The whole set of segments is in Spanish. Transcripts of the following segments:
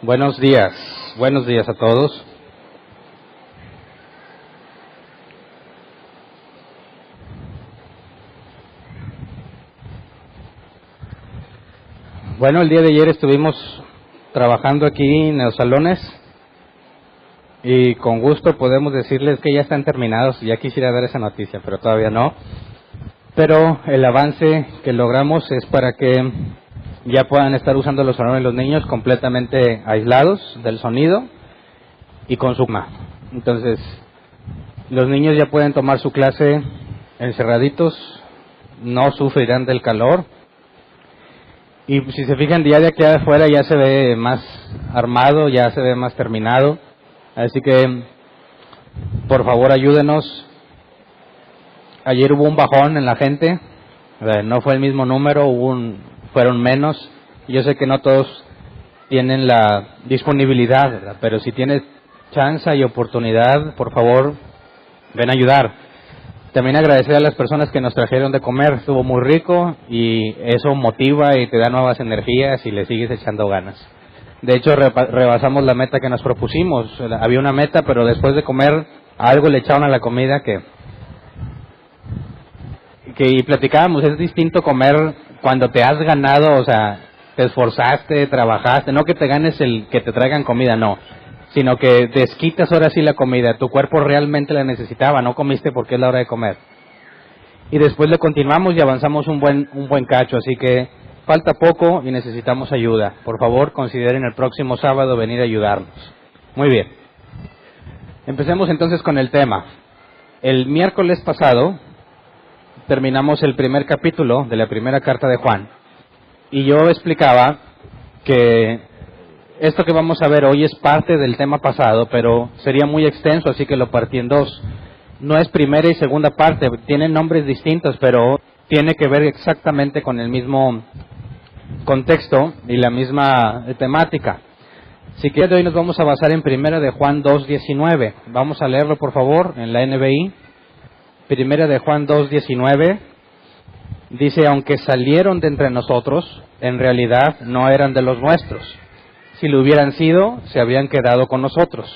Buenos días a todos. Bueno, el día de ayer estuvimos trabajando aquí en los salones y con gusto podemos decirles que ya están terminados. Ya quisiera ver esa noticia, pero todavía no. Pero el avance que logramos es para que ya puedan estar usando los salones los niños completamente aislados del sonido y con su cama. Entonces, los niños ya pueden tomar su clase encerraditos, no sufrirán del calor. Y si se fijan, día de aquí afuera ya se ve más armado, ya se ve más terminado. Así que, por favor, ayúdenos. Ayer hubo un bajón en la gente, no fue el mismo número, fueron menos. Yo sé que no todos tienen la disponibilidad, ¿verdad? Pero si tienes chance y oportunidad, por favor, ven a ayudar. También agradecer a las personas que nos trajeron de comer, estuvo muy rico y eso motiva y te da nuevas energías y le sigues echando ganas. De hecho, rebasamos la meta que nos propusimos. Había una meta, pero después de comer algo le echaron a la comida y platicábamos, es distinto comer cuando te has ganado, o sea, te esforzaste, trabajaste, no que te ganes el que te traigan comida, no, sino que desquitas ahora sí la comida, tu cuerpo realmente la necesitaba, no comiste porque es la hora de comer. Y después le continuamos y avanzamos un buen cacho, así que falta poco y necesitamos ayuda. Por favor, consideren el próximo sábado venir a ayudarnos. Muy bien. Empecemos entonces con el tema. El miércoles pasado terminamos el primer capítulo de la primera carta de Juan. Y yo explicaba que esto que vamos a ver hoy es parte del tema pasado, pero sería muy extenso, así que lo partí en dos. No es primera y segunda parte, tienen nombres distintos, pero tiene que ver exactamente con el mismo contexto y la misma temática. Así que hoy nos vamos a basar en primera de Juan 2:19. Vamos a leerlo, por favor, en la NBI. Primera de Juan 2:19. Dice, aunque salieron de entre nosotros, en realidad no eran de los nuestros. Si lo hubieran sido, se habían quedado con nosotros.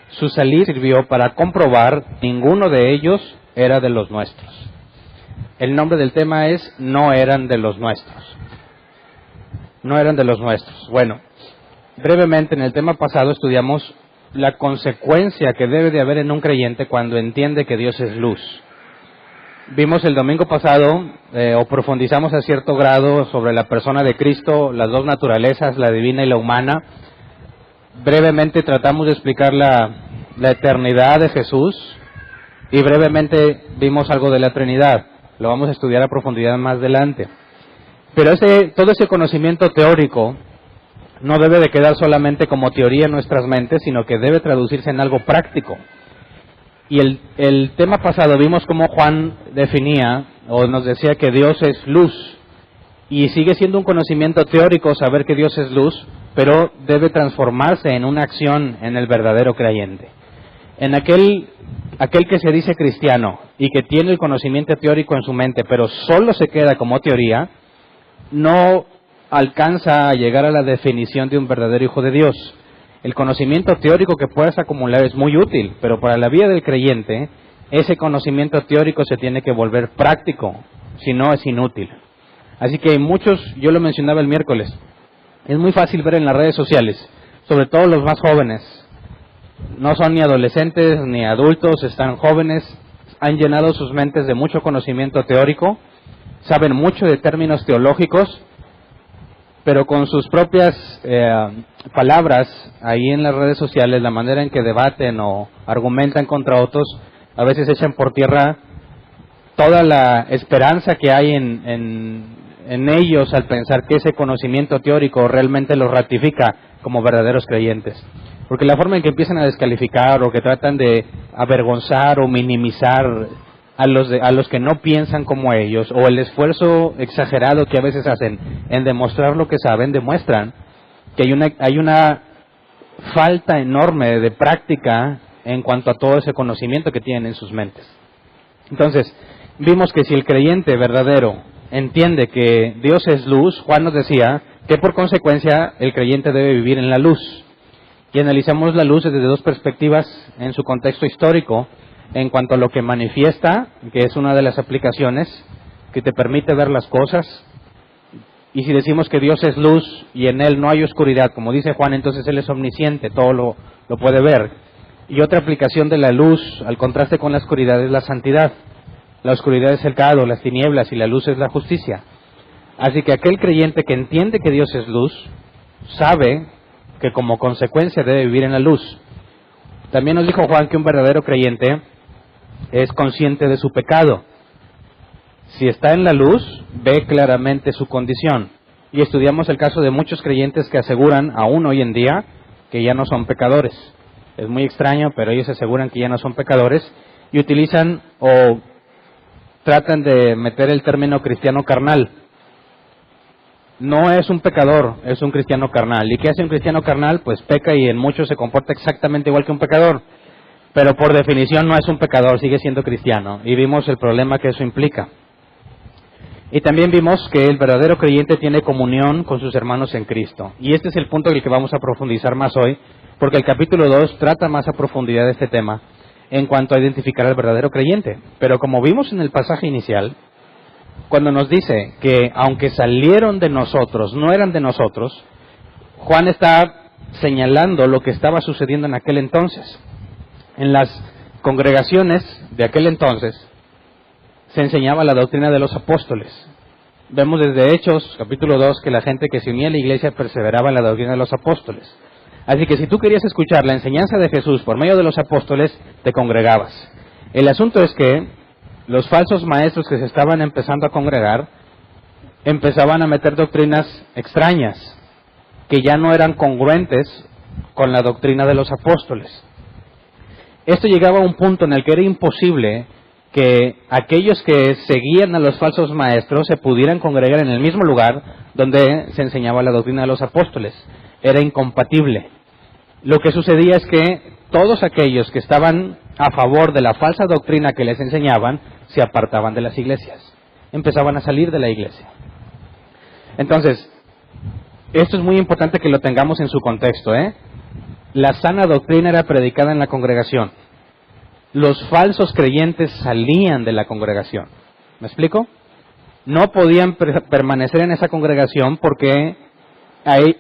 Su salir sirvió para comprobar ninguno de ellos era de los nuestros. El nombre del tema es no eran de los nuestros. No eran de los nuestros. Bueno, brevemente en el tema pasado estudiamos la consecuencia que debe de haber en un creyente cuando entiende que Dios es luz. Vimos el domingo pasado, o profundizamos a cierto grado sobre la persona de Cristo, las dos naturalezas, la divina y la humana. Brevemente tratamos de explicar la eternidad de Jesús y brevemente vimos algo de la Trinidad. Lo vamos a estudiar a profundidad más adelante. Pero todo ese conocimiento teórico no debe de quedar solamente como teoría en nuestras mentes, sino que debe traducirse en algo práctico. Y el tema pasado vimos cómo Juan definía o nos decía que Dios es luz. Y sigue siendo un conocimiento teórico saber que Dios es luz, pero debe transformarse en una acción en el verdadero creyente. En aquel que se dice cristiano y que tiene el conocimiento teórico en su mente, pero solo se queda como teoría, no alcanza a llegar a la definición de un verdadero hijo de Dios. El conocimiento teórico que puedas acumular es muy útil, pero para la vida del creyente, ese conocimiento teórico se tiene que volver práctico, si no es inútil. Así que hay muchos, yo lo mencionaba el miércoles, es muy fácil ver en las redes sociales, sobre todo los más jóvenes, no son ni adolescentes ni adultos, están jóvenes, han llenado sus mentes de mucho conocimiento teórico, saben mucho de términos teológicos, pero con sus propias palabras ahí en las redes sociales, la manera en que debaten o argumentan contra otros, a veces echan por tierra toda la esperanza que hay en ellos al pensar que ese conocimiento teórico realmente los ratifica como verdaderos creyentes. Porque la forma en que empiezan a descalificar o que tratan de avergonzar o minimizar a los que no piensan como ellos, o el esfuerzo exagerado que a veces hacen en demostrar lo que saben, demuestran que hay una falta enorme de práctica en cuanto a todo ese conocimiento que tienen en sus mentes. Entonces, vimos que si el creyente verdadero entiende que Dios es luz, Juan nos decía que por consecuencia el creyente debe vivir en la luz. y analizamos la luz desde dos perspectivas en su contexto histórico, en cuanto a lo que manifiesta, que es una de las aplicaciones que te permite ver las cosas. Y si decimos que Dios es luz y en Él no hay oscuridad, como dice Juan, entonces Él es omnisciente, todo lo puede ver. Y otra aplicación de la luz, al contraste con la oscuridad, es la santidad. La oscuridad es el pecado, las tinieblas, y la luz es la justicia. Así que aquel creyente que entiende que Dios es luz, sabe que como consecuencia debe vivir en la luz. También nos dijo Juan que un verdadero creyente es consciente de su pecado. Si está en la luz, ve claramente su condición. Y estudiamos el caso de muchos creyentes que aseguran, aún hoy en día, que ya no son pecadores. Es muy extraño, pero ellos aseguran que ya no son pecadores y utilizan o tratan de meter el término cristiano carnal. No es un pecador, es un cristiano carnal. ¿Y qué hace un cristiano carnal? Pues peca y en muchos se comporta exactamente igual que un pecador. Pero por definición no es un pecador, sigue siendo cristiano. Y vimos el problema que eso implica. Y también vimos que el verdadero creyente tiene comunión con sus hermanos en Cristo. Y este es el punto en el que vamos a profundizar más hoy, porque el capítulo 2 trata más a profundidad de este tema en cuanto a identificar al verdadero creyente. Pero como vimos en el pasaje inicial, cuando nos dice que aunque salieron de nosotros, no eran de nosotros, Juan está señalando lo que estaba sucediendo en aquel entonces. En las congregaciones de aquel entonces se enseñaba la doctrina de los apóstoles. Vemos desde Hechos, capítulo 2, que la gente que se unía a la iglesia perseveraba en la doctrina de los apóstoles. Así que si tú querías escuchar la enseñanza de Jesús por medio de los apóstoles, te congregabas. El asunto es que los falsos maestros que se estaban empezando a congregar, empezaban a meter doctrinas extrañas, que ya no eran congruentes con la doctrina de los apóstoles. Esto llegaba a un punto en el que era imposible que aquellos que seguían a los falsos maestros se pudieran congregar en el mismo lugar donde se enseñaba la doctrina de los apóstoles. Era incompatible. Lo que sucedía es que todos aquellos que estaban a favor de la falsa doctrina que les enseñaban, se apartaban de las iglesias. Empezaban a salir de la iglesia. Entonces, esto es muy importante que lo tengamos en su contexto, ¿eh? La sana doctrina era predicada en la congregación. Los falsos creyentes salían de la congregación. ¿Me explico? No podían permanecer en esa congregación porque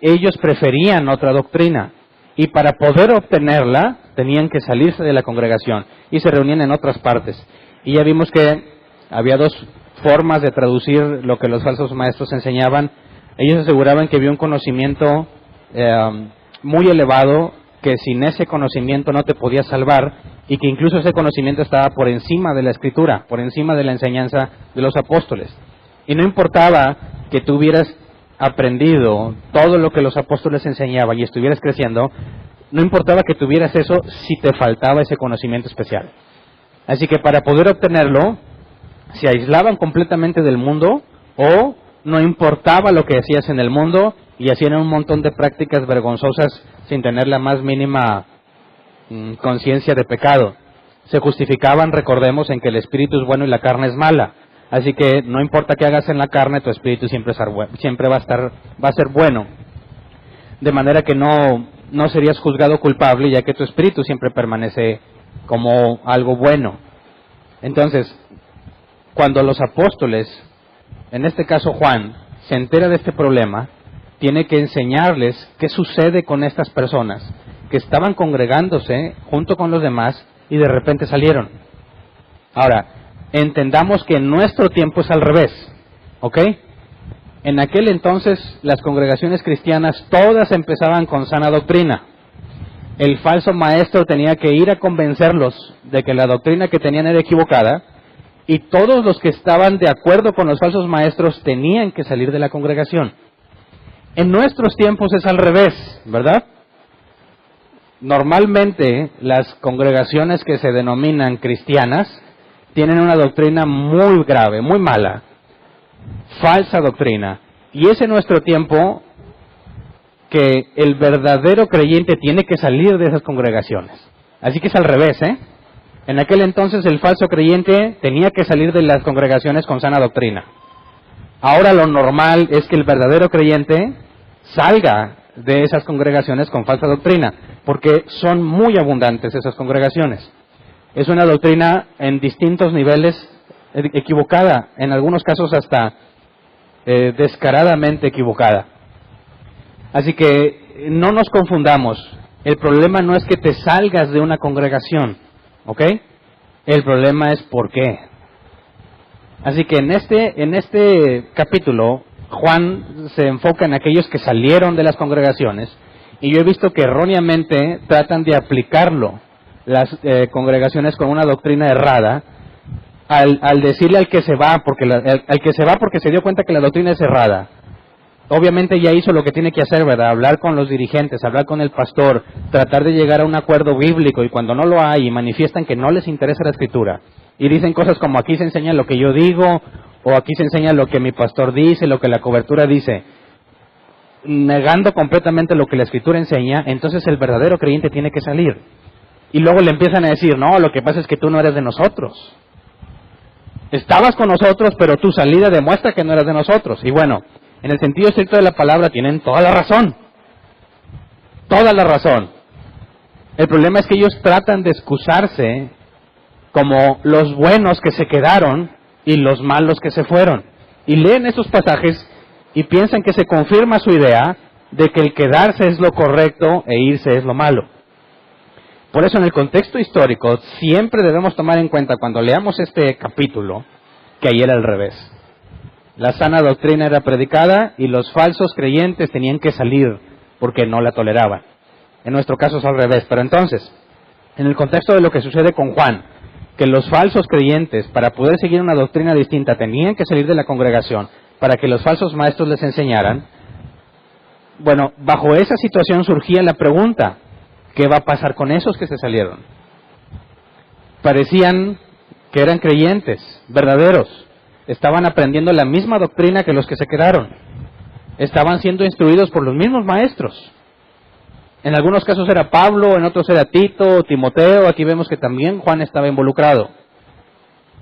ellos preferían otra doctrina. Y para poder obtenerla, tenían que salirse de la congregación y se reunían en otras partes. Y ya vimos que había dos formas de traducir lo que los falsos maestros enseñaban. Ellos aseguraban que había un conocimiento muy elevado, que sin ese conocimiento no te podías salvar, y que incluso ese conocimiento estaba por encima de la Escritura, por encima de la enseñanza de los apóstoles. Y no importaba que tú hubieras aprendido todo lo que los apóstoles enseñaban y estuvieras creciendo, no importaba que tuvieras eso si te faltaba ese conocimiento especial. Así que para poder obtenerlo, se aislaban completamente del mundo, o no importaba lo que hacías en el mundo y hacían un montón de prácticas vergonzosas sin tener la más mínima conciencia de pecado. Se justificaban, recordemos, en que el espíritu es bueno y la carne es mala. Así que no importa qué hagas en la carne, tu espíritu siempre va a ser bueno. De manera que no serías juzgado culpable, ya que tu espíritu siempre permanece como algo bueno. Entonces, cuando los apóstoles, en este caso Juan, se entera de este problema, tiene que enseñarles qué sucede con estas personas que estaban congregándose junto con los demás y de repente salieron. Ahora, entendamos que en nuestro tiempo es al revés, ¿ok? En aquel entonces las congregaciones cristianas todas empezaban con sana doctrina. El falso maestro tenía que ir a convencerlos de que la doctrina que tenían era equivocada, y todos los que estaban de acuerdo con los falsos maestros tenían que salir de la congregación. En nuestros tiempos es al revés, ¿verdad? Normalmente las congregaciones que se denominan cristianas tienen una doctrina muy grave, muy mala, falsa doctrina. Y es en nuestro tiempo que el verdadero creyente tiene que salir de esas congregaciones. Así que es al revés, ¿eh? En aquel entonces el falso creyente tenía que salir de las congregaciones con sana doctrina. Ahora lo normal es que el verdadero creyente salga de esas congregaciones con falsa doctrina, porque son muy abundantes esas congregaciones. Es una doctrina en distintos niveles equivocada, en algunos casos hasta descaradamente equivocada. Así que no nos confundamos. El problema no es que te salgas de una congregación, ¿ok? El problema es por qué. Así que en este capítulo, Juan se enfoca en aquellos que salieron de las congregaciones, y yo he visto que erróneamente tratan de aplicarlo las congregaciones con una doctrina errada, al decirle al que se va porque se dio cuenta que la doctrina es errada. Obviamente ya hizo lo que tiene que hacer, ¿verdad? Hablar con los dirigentes, hablar con el pastor, tratar de llegar a un acuerdo bíblico, y cuando no lo hay y manifiestan que no les interesa la escritura y dicen cosas como aquí se enseña lo que yo digo, o aquí se enseña lo que mi pastor dice, lo que la cobertura dice, negando completamente lo que la escritura enseña, entonces el verdadero creyente tiene que salir. Y luego le empiezan a decir, no, lo que pasa es que tú no eres de nosotros. Estabas con nosotros, pero tu salida demuestra que no eres de nosotros. Y bueno, en el sentido estricto de la palabra tienen toda la razón. Toda la razón. El problema es que ellos tratan de excusarse como los buenos que se quedaron y los malos que se fueron. Y leen estos pasajes y piensan que se confirma su idea de que el quedarse es lo correcto e irse es lo malo. Por eso en el contexto histórico siempre debemos tomar en cuenta cuando leamos este capítulo que ahí era al revés. La sana doctrina era predicada y los falsos creyentes tenían que salir porque no la toleraban. En nuestro caso es al revés. Pero entonces, en el contexto de lo que sucede con Juan, que los falsos creyentes, para poder seguir una doctrina distinta, tenían que salir de la congregación para que los falsos maestros les enseñaran. Bueno, bajo esa situación surgía la pregunta, ¿qué va a pasar con esos que se salieron? Parecían que eran creyentes, verdaderos. Estaban aprendiendo la misma doctrina que los que se quedaron. Estaban siendo instruidos por los mismos maestros. En algunos casos era Pablo, en otros era Tito, Timoteo. Aquí vemos que también Juan estaba involucrado.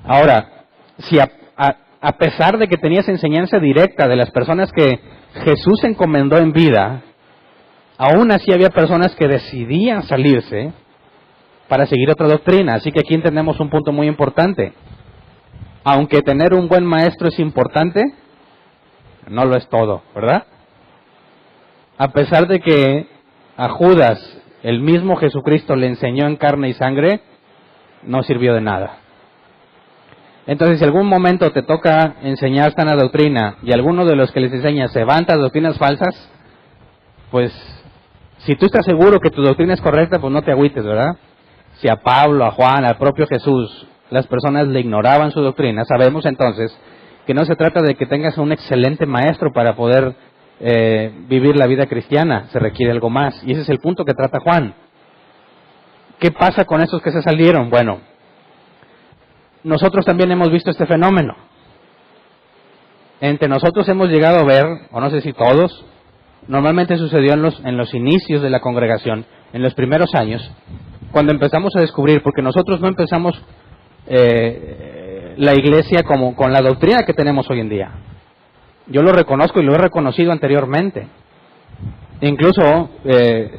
Ahora, si a pesar de que tenía esa enseñanza directa de las personas que Jesús encomendó en vida, aún así había personas que decidían salirse para seguir otra doctrina. Así que aquí entendemos un punto muy importante. Aunque tener un buen maestro es importante, no lo es todo, ¿verdad? A pesar de que a Judas el mismo Jesucristo le enseñó en carne y sangre, no sirvió de nada. Entonces, si algún momento te toca enseñar sana doctrina y alguno de los que les enseña se van a doctrinas falsas, pues si tú estás seguro que tu doctrina es correcta, pues no te agüites, ¿verdad? Si a Pablo, a Juan, al propio Jesús, las personas le ignoraban su doctrina, sabemos entonces que no se trata de que tengas un excelente maestro para poder vivir la vida cristiana, se requiere algo más. Y ese es el punto que trata Juan. ¿Qué pasa con esos que se salieron? Bueno, nosotros también hemos visto este fenómeno. Entre nosotros hemos llegado a ver, o no sé si todos, normalmente sucedió en los inicios de la congregación, en los primeros años, cuando empezamos a descubrir, porque nosotros no empezamos la iglesia como con la doctrina que tenemos hoy en día. Yo lo reconozco y lo he reconocido anteriormente. Incluso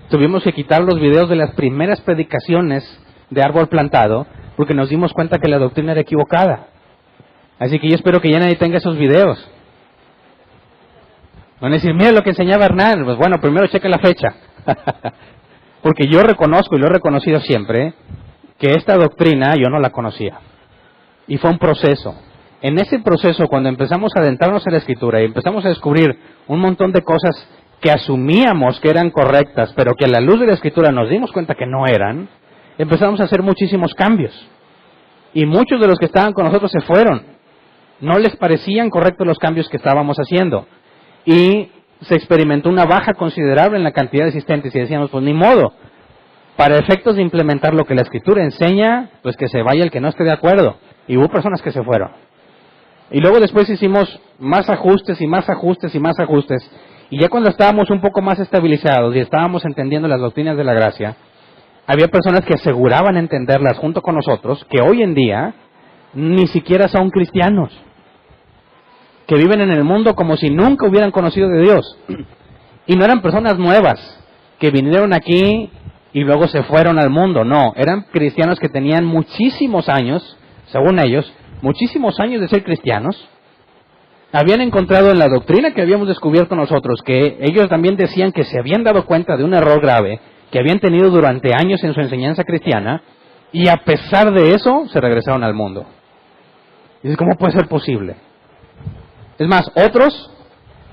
tuvimos que quitar los videos de las primeras predicaciones de Árbol Plantado porque nos dimos cuenta que la doctrina era equivocada. Así que yo espero que ya nadie tenga esos videos. Van a decir, mira lo que enseñaba Hernán. Pues bueno, primero cheque la fecha. Porque yo reconozco y lo he reconocido siempre que esta doctrina yo no la conocía. Y fue un proceso. En ese proceso, cuando empezamos a adentrarnos en la Escritura y empezamos a descubrir un montón de cosas que asumíamos que eran correctas, pero que a la luz de la Escritura nos dimos cuenta que no eran, empezamos a hacer muchísimos cambios. Y muchos de los que estaban con nosotros se fueron. No les parecían correctos los cambios que estábamos haciendo. Y se experimentó una baja considerable en la cantidad de asistentes y decíamos, pues ni modo. Para efectos de implementar lo que la Escritura enseña, pues que se vaya el que no esté de acuerdo. Y hubo personas que se fueron. Y luego después hicimos más ajustes y más ajustes y más ajustes. Y ya cuando estábamos un poco más estabilizados y estábamos entendiendo las doctrinas de la gracia, había personas que aseguraban entenderlas junto con nosotros, que hoy en día ni siquiera son cristianos, que viven en el mundo como si nunca hubieran conocido de Dios. Y no eran personas nuevas que vinieron aquí y luego se fueron al mundo. No, eran cristianos que tenían muchísimos años, según ellos, muchísimos años de ser cristianos. Habían encontrado en la doctrina que habíamos descubierto nosotros, que ellos también decían que se habían dado cuenta de un error grave que habían tenido durante años en su enseñanza cristiana, y a pesar de eso, se regresaron al mundo. Y dices, ¿cómo puede ser posible? Es más, otros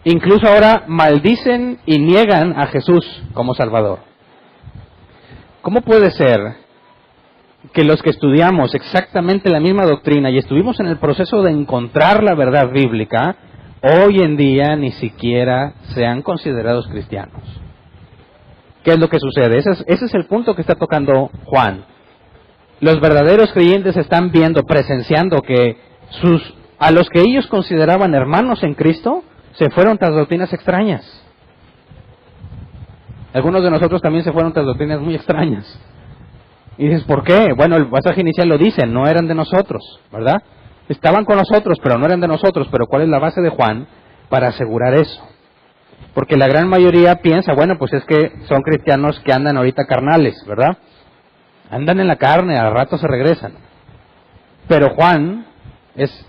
incluso ahora maldicen y niegan a Jesús como Salvador. ¿Cómo puede ser que los que estudiamos exactamente la misma doctrina y estuvimos en el proceso de encontrar la verdad bíblica, hoy en día ni siquiera sean considerados cristianos? ¿Qué es lo que sucede? Ese es el punto que está tocando Juan. Los verdaderos creyentes están viendo, presenciando que a los que ellos consideraban hermanos en Cristo, se fueron tras doctrinas extrañas. Algunos de nosotros también se fueron tras doctrinas muy extrañas. Y dices, ¿por qué? Bueno, el pasaje inicial lo dice, no eran de nosotros, ¿verdad? Estaban con nosotros, pero no eran de nosotros. Pero ¿cuál es la base de Juan para asegurar eso? Porque la gran mayoría piensa, bueno, pues es que son cristianos que andan ahorita carnales, ¿verdad? Andan en la carne, al rato se regresan. Pero Juan es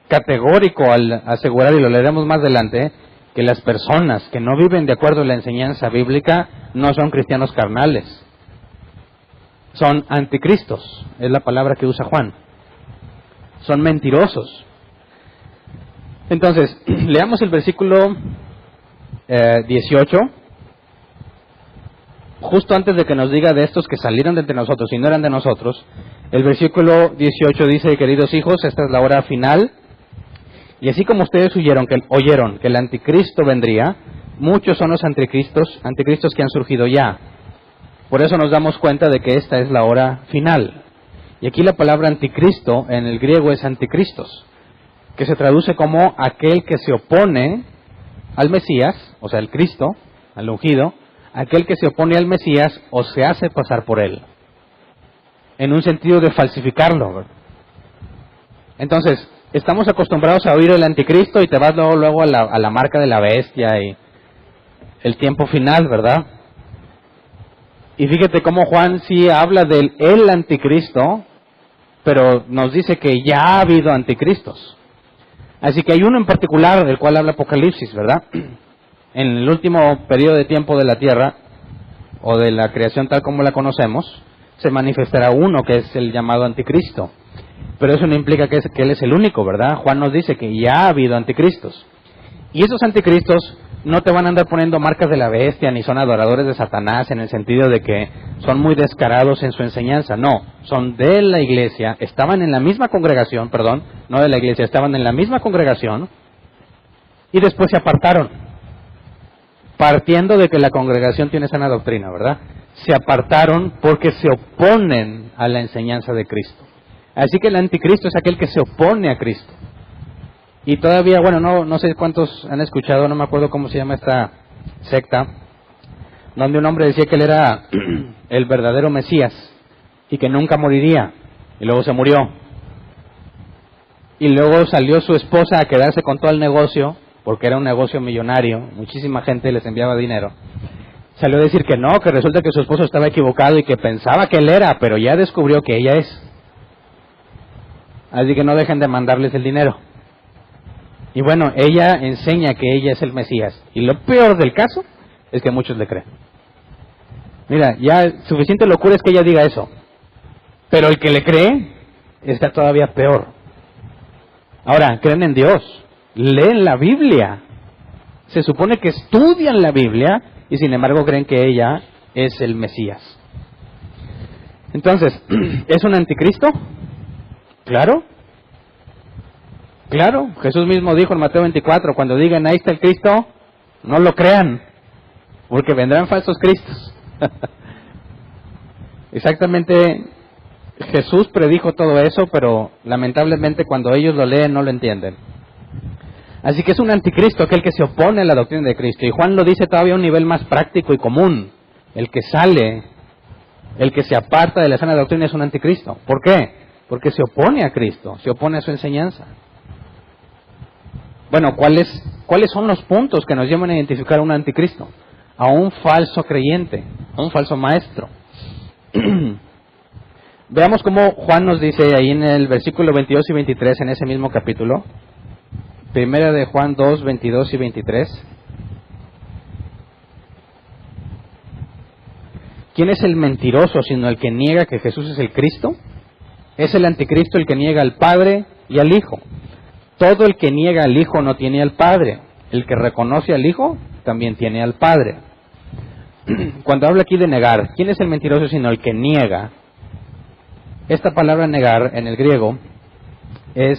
categórico al asegurar, y lo leeremos más adelante, que las personas que no viven de acuerdo a la enseñanza bíblica no son cristianos carnales. Son anticristos, es la palabra que usa Juan. Son mentirosos. Entonces, leamos el versículo 18, justo antes de que nos diga de estos que salieron de entre nosotros y no eran de nosotros. El versículo 18 dice, queridos hijos, esta es la hora final, y así como ustedes oyeron que el anticristo vendría, muchos son los anticristos que han surgido ya. Por eso nos damos cuenta de que esta es la hora final. Y aquí la palabra anticristo en el griego es anticristos, que se traduce como aquel que se opone al Mesías, o sea, el Cristo, al ungido, aquel que se opone al Mesías o se hace pasar por él, en un sentido de falsificarlo. Entonces, estamos acostumbrados a oír el anticristo y te vas luego a la marca de la bestia y el tiempo final, ¿verdad? Y fíjate cómo Juan sí habla del el anticristo, pero nos dice que ya ha habido anticristos. Así que hay uno en particular del cual habla Apocalipsis, ¿verdad? En el último periodo de tiempo de la tierra, o de la creación tal como la conocemos, se manifestará uno que es el llamado anticristo. Pero eso no implica que él es el único, ¿verdad? Juan nos dice que ya ha habido anticristos. Y esos anticristos no te van a andar poniendo marcas de la bestia, ni son adoradores de Satanás, en el sentido de que son muy descarados en su enseñanza. No, son de la iglesia, estaban en la misma congregación, no de la iglesia, estaban en la misma congregación, y después se apartaron, partiendo de que la congregación tiene sana doctrina, ¿verdad? Se apartaron porque se oponen a la enseñanza de Cristo. Así que el anticristo es aquel que se opone a Cristo. Y todavía, bueno, no sé cuántos han escuchado, no me acuerdo cómo se llama esta secta, donde un hombre decía que él era el verdadero Mesías y que nunca moriría, y luego se murió. Y luego salió su esposa a quedarse con todo el negocio, porque era un negocio millonario, muchísima gente les enviaba dinero. Salió a decir que no, que resulta que su esposo estaba equivocado y que pensaba que él era, pero ya descubrió que ella es. Así que no dejen de mandarles el dinero. Y bueno, ella enseña que ella es el Mesías. Y lo peor del caso es que muchos le creen. Mira, ya suficiente locura es que ella diga eso. Pero el que le cree está todavía peor. Ahora, creen en Dios, leen la Biblia. Se supone que estudian la Biblia y sin embargo creen que ella es el Mesías. Entonces, ¿es un anticristo? Claro. Claro, Jesús mismo dijo en Mateo 24, cuando digan ahí está el Cristo, no lo crean, porque vendrán falsos cristos. Exactamente, Jesús predijo todo eso, pero lamentablemente cuando ellos lo leen no lo entienden. Así que es un anticristo aquel que se opone a la doctrina de Cristo. Y Juan lo dice todavía a un nivel más práctico y común. El que sale, el que se aparta de la sana doctrina es un anticristo. ¿Por qué? Porque se opone a Cristo, se opone a su enseñanza. Bueno, ¿cuáles son los puntos que nos llevan a identificar a un anticristo? A un falso creyente, a un falso maestro. Veamos cómo Juan nos dice ahí en el versículo 22 y 23 en ese mismo capítulo. Primera de Juan 2, 22 y 23. ¿Quién es el mentiroso sino el que niega que Jesús es el Cristo? Es el anticristo el que niega al Padre y al Hijo. Todo el que niega al Hijo no tiene al Padre. El que reconoce al Hijo también tiene al Padre. Cuando habla aquí de negar, ¿quién es el mentiroso sino el que niega? Esta palabra negar en el griego es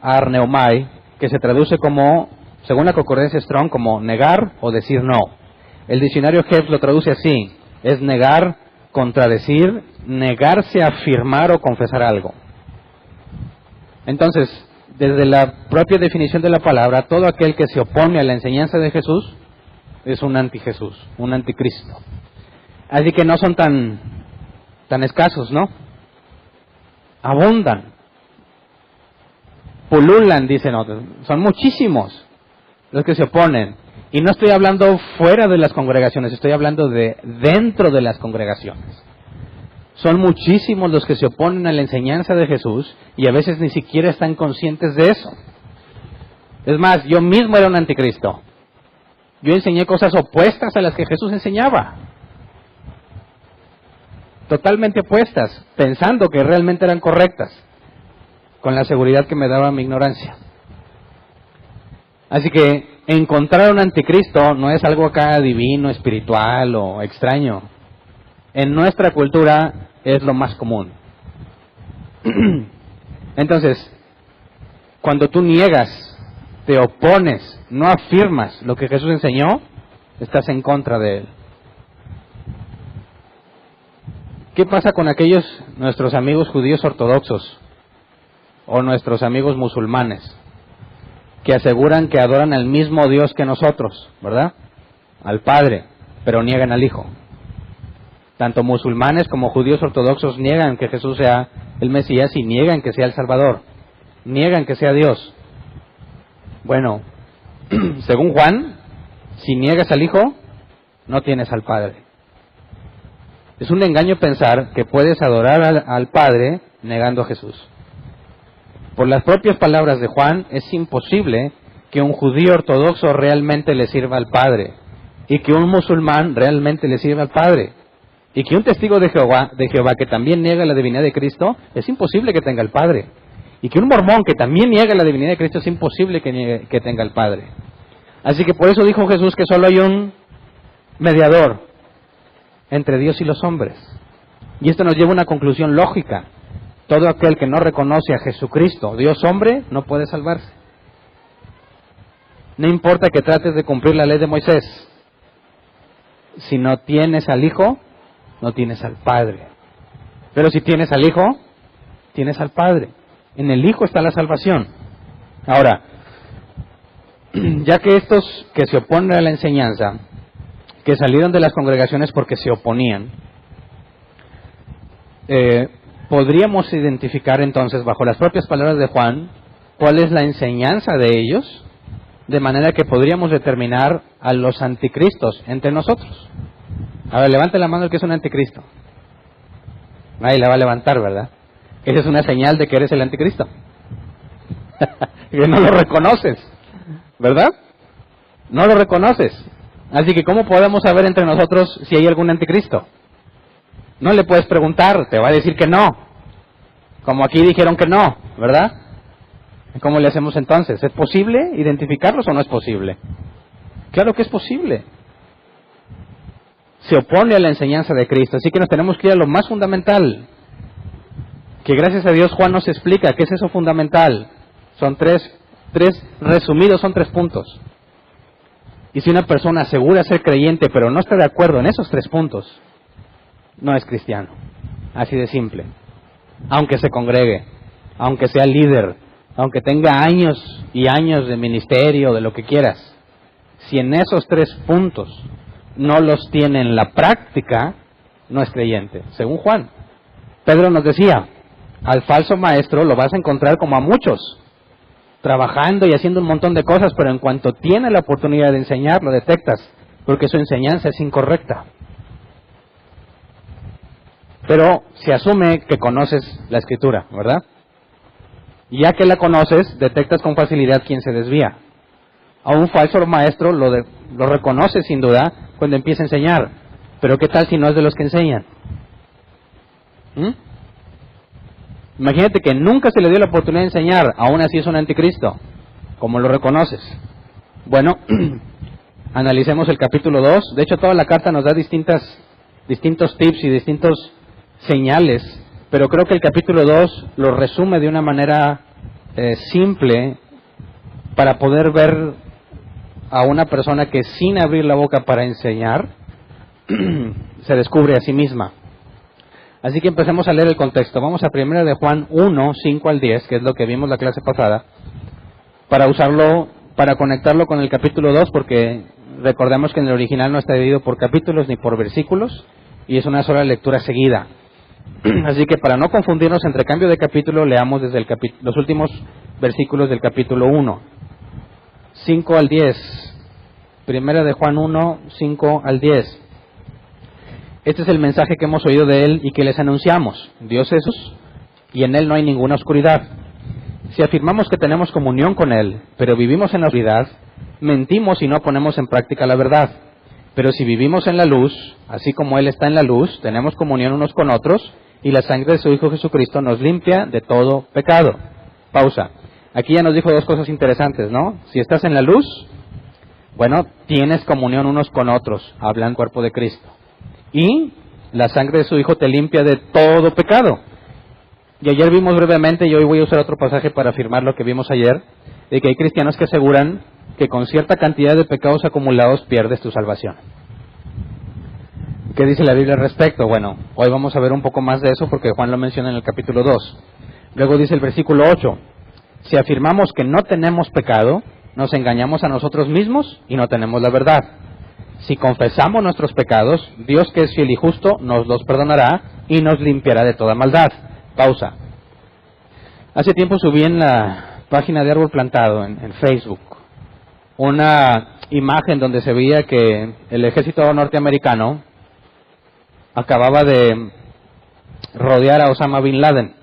arneomai, que se traduce como, según la concordancia Strong, como negar o decir no. El diccionario Jeffs lo traduce así: es negar, contradecir, negarse a afirmar o confesar algo. Entonces, desde la propia definición de la palabra, todo aquel que se opone a la enseñanza de Jesús es un anti-Jesús, un anticristo. Así que no son tan escasos, ¿no? Abundan, pululan, dicen otros. Son muchísimos los que se oponen. Y no estoy hablando fuera de las congregaciones, estoy hablando de dentro de las congregaciones. Son muchísimos los que se oponen a la enseñanza de Jesús y a veces ni siquiera están conscientes de eso. Es más, yo mismo era un anticristo. Yo enseñé cosas opuestas a las que Jesús enseñaba. Totalmente opuestas, pensando que realmente eran correctas, con la seguridad que me daba mi ignorancia. Así que encontrar un anticristo no es algo acá divino, espiritual o extraño. En nuestra cultura es lo más común. Entonces, cuando tú niegas, te opones, no afirmas lo que Jesús enseñó, estás en contra de él. ¿Qué pasa con aquellos nuestros amigos judíos ortodoxos o nuestros amigos musulmanes que aseguran que adoran al mismo Dios que nosotros, ¿verdad? Al Padre, pero niegan al Hijo? Tanto musulmanes como judíos ortodoxos niegan que Jesús sea el Mesías y niegan que sea el Salvador. Niegan que sea Dios. Bueno, según Juan, si niegas al Hijo, no tienes al Padre. Es un engaño pensar que puedes adorar al Padre negando a Jesús. Por las propias palabras de Juan, es imposible que un judío ortodoxo realmente le sirva al Padre y que un musulmán realmente le sirva al Padre. Y que un testigo de Jehová que también niega la divinidad de Cristo, es imposible que tenga al Padre. Y que un mormón que también niega la divinidad de Cristo, es imposible que tenga al Padre. Así que por eso dijo Jesús que solo hay un mediador entre Dios y los hombres. Y esto nos lleva a una conclusión lógica. Todo aquel que no reconoce a Jesucristo, Dios hombre, no puede salvarse. No importa que trates de cumplir la ley de Moisés. Si no tienes al Hijo, no tienes al Padre. Pero si tienes al Hijo, tienes al Padre. En el Hijo está la salvación. Ahora, ya que estos que se oponen a la enseñanza, que salieron de las congregaciones porque se oponían, podríamos identificar entonces, bajo las propias palabras de Juan, cuál es la enseñanza de ellos, de manera que podríamos determinar a los anticristos entre nosotros. A ver, levante la mano el que es un anticristo. Nadie la va a levantar, ¿verdad? Esa es una señal de que eres el anticristo. Que no lo reconoces, ¿verdad? No lo reconoces. Así que ¿cómo podemos saber entre nosotros si hay algún anticristo? No le puedes preguntar, te va a decir que no. Como aquí dijeron que no, ¿verdad? ¿Cómo le hacemos entonces? ¿Es posible identificarlos o no es posible? Claro que es posible. Se opone a la enseñanza de Cristo, así que nos tenemos que ir a lo más fundamental, que gracias a Dios Juan nos explica qué es eso fundamental. Son tres resumidos, son 3 puntos. Y si una persona asegura ser creyente, pero no está de acuerdo en esos 3 puntos, no es cristiano. Así de simple. Aunque se congregue, aunque sea líder, aunque tenga años y años de ministerio, de lo que quieras, si en esos 3 puntos no los tiene en la práctica, no es creyente, según Juan. Pedro nos decía, al falso maestro lo vas a encontrar como a muchos, trabajando y haciendo un montón de cosas, pero en cuanto tiene la oportunidad de enseñar, lo detectas, porque su enseñanza es incorrecta. Pero se asume que conoces la Escritura, ¿verdad? Y ya que la conoces, detectas con facilidad quién se desvía. A un falso maestro lo reconoce sin duda cuando empieza a enseñar. Pero ¿qué tal si no es de los que enseñan? Imagínate que nunca se le dio la oportunidad de enseñar, aún así es un anticristo. ¿Cómo lo reconoces? Bueno, analicemos el capítulo 2. De hecho, toda la carta nos da distintos tips y distintos señales, pero creo que el capítulo 2 lo resume de una manera simple para poder ver a una persona que sin abrir la boca para enseñar, se descubre a sí misma. Así que empecemos a leer el contexto. Vamos a 1 de Juan 1, 5 al 10, que es lo que vimos la clase pasada, para conectarlo con el capítulo 2, porque recordemos que en el original no está dividido por capítulos ni por versículos, y es una sola lectura seguida. Así que para no confundirnos entre cambio de capítulo, leamos desde los últimos versículos del capítulo 1. 5 al 10. 1 de Juan 1, 5 al 10. Este es el mensaje que hemos oído de Él y que les anunciamos. Dios es Jesús y en Él no hay ninguna oscuridad. Si afirmamos que tenemos comunión con Él, pero vivimos en la oscuridad, mentimos y no ponemos en práctica la verdad. Pero si vivimos en la luz, así como Él está en la luz, tenemos comunión unos con otros y la sangre de su Hijo Jesucristo nos limpia de todo pecado. Pausa. Aquí ya nos dijo dos cosas interesantes, ¿no? Si estás en la luz, bueno, tienes comunión unos con otros, habla el cuerpo de Cristo. Y la sangre de su Hijo te limpia de todo pecado. Y ayer vimos brevemente, y hoy voy a usar otro pasaje para afirmar lo que vimos ayer, de que hay cristianos que aseguran que con cierta cantidad de pecados acumulados pierdes tu salvación. ¿Qué dice la Biblia al respecto? Bueno, hoy vamos a ver un poco más de eso porque Juan lo menciona en el capítulo 2. Luego dice el versículo 8, si afirmamos que no tenemos pecado, nos engañamos a nosotros mismos y no tenemos la verdad. Si confesamos nuestros pecados, Dios que es fiel y justo nos los perdonará y nos limpiará de toda maldad. Pausa. Hace tiempo subí en la página de Árbol Plantado, en Facebook, una imagen donde se veía que el ejército norteamericano acababa de rodear a Osama Bin Laden.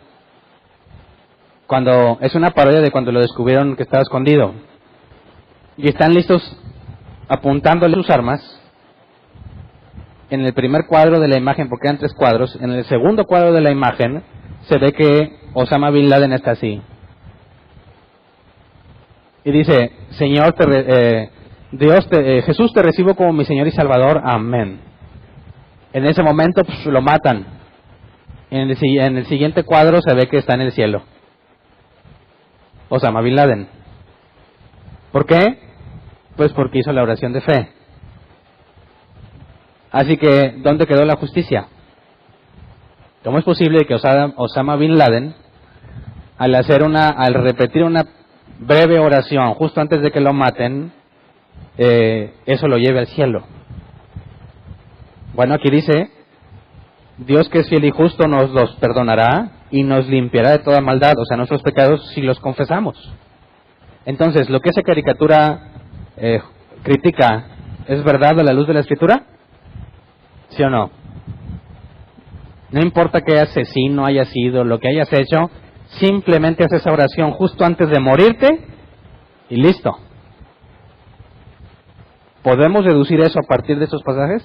Es una parodia de cuando lo descubrieron que estaba escondido. Y están listos apuntándole sus armas. En el primer cuadro de la imagen, porque eran 3 cuadros, en el segundo cuadro de la imagen se ve que Osama Bin Laden está así. Y dice, Señor, Jesús te recibo como mi Señor y Salvador, amén. En ese momento lo matan. En el siguiente cuadro se ve que está en el cielo. Osama Bin Laden. ¿Por qué? Pues porque hizo la oración de fe. Así que, ¿dónde quedó la justicia? ¿Cómo es posible que Osama Bin Laden, al repetir una breve oración justo antes de que lo maten, eso lo lleve al cielo? Bueno, aquí dice, Dios que es fiel y justo nos los perdonará y nos limpiará de toda maldad, o sea, nuestros pecados si los confesamos. Entonces, lo que esa caricatura critica, ¿es verdad a la luz de la Escritura? ¿Sí o no? No importa qué asesino hayas sido, lo que hayas hecho, simplemente haces esa oración justo antes de morirte y listo. ¿Podemos deducir eso a partir de estos pasajes?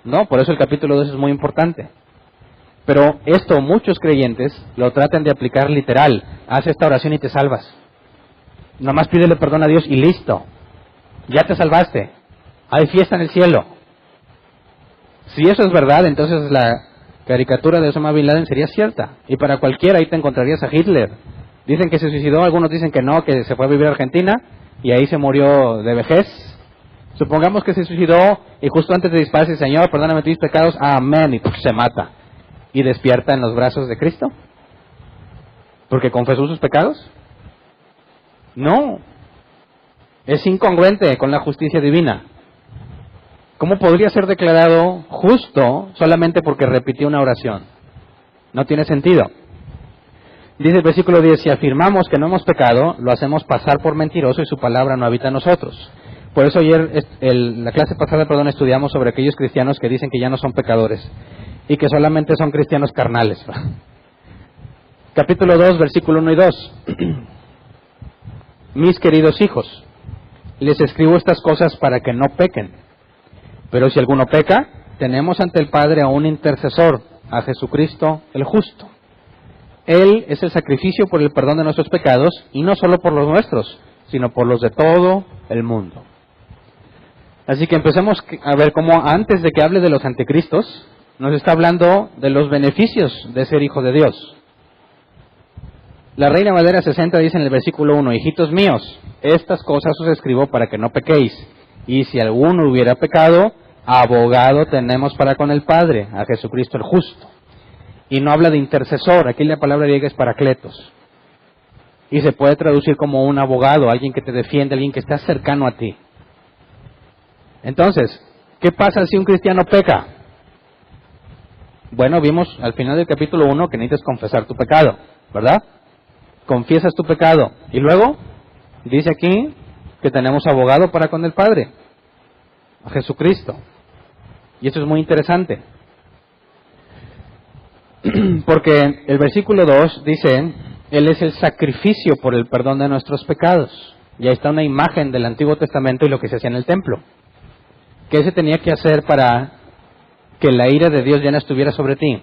No, por eso el capítulo 2 es muy importante. Pero esto muchos creyentes lo tratan de aplicar literal. Haz esta oración y te salvas. Nomás pídele perdón a Dios y listo. Ya te salvaste. Hay fiesta en el cielo. Si eso es verdad, entonces la caricatura de Osama Bin Laden sería cierta. Y para cualquiera ahí te encontrarías a Hitler. Dicen que se suicidó, algunos dicen que no, que se fue a vivir a Argentina y ahí se murió de vejez. Supongamos que se suicidó y justo antes de dispararse, Señor, perdóname tus pecados, amén, y se mata. Y despierta en los brazos de Cristo. ¿Porque confesó sus pecados? No. Es incongruente con la justicia divina. ¿Cómo podría ser declarado justo solamente porque repitió una oración? No tiene sentido. Dice el versículo 10, si afirmamos que no hemos pecado, lo hacemos pasar por mentiroso y su palabra no habita en nosotros. Por eso ayer, la clase pasada, estudiamos sobre aquellos cristianos que dicen que ya no son pecadores y que solamente son cristianos carnales. Capítulo 2, versículo 1 y 2. Mis queridos hijos, les escribo estas cosas para que no pequen. Pero si alguno peca, tenemos ante el Padre a un intercesor, a Jesucristo el justo. Él es el sacrificio por el perdón de nuestros pecados, y no solo por los nuestros, sino por los de todo el mundo. Así que empecemos a ver cómo antes de que hable de los anticristos, nos está hablando de los beneficios de ser hijo de Dios. La Reina Valera 60 dice en el versículo 1, hijitos míos, estas cosas os escribo para que no pequéis, y si alguno hubiera pecado, abogado tenemos para con el Padre, a Jesucristo el justo. Y no habla de intercesor, aquí la palabra griega es paracletos. Y se puede traducir como un abogado, alguien que te defiende, alguien que está cercano a ti. Entonces, ¿qué pasa si un cristiano peca? Bueno, vimos al final del capítulo 1 que necesitas confesar tu pecado, ¿verdad? Confiesas tu pecado. Y luego, dice aquí que tenemos abogado para con el Padre, a Jesucristo. Y eso es muy interesante. Porque el versículo 2 dice, Él es el sacrificio por el perdón de nuestros pecados. Y ahí está una imagen del Antiguo Testamento y lo que se hacía en el templo. ¿Qué se tenía que hacer para que la ira de Dios ya no estuviera sobre ti?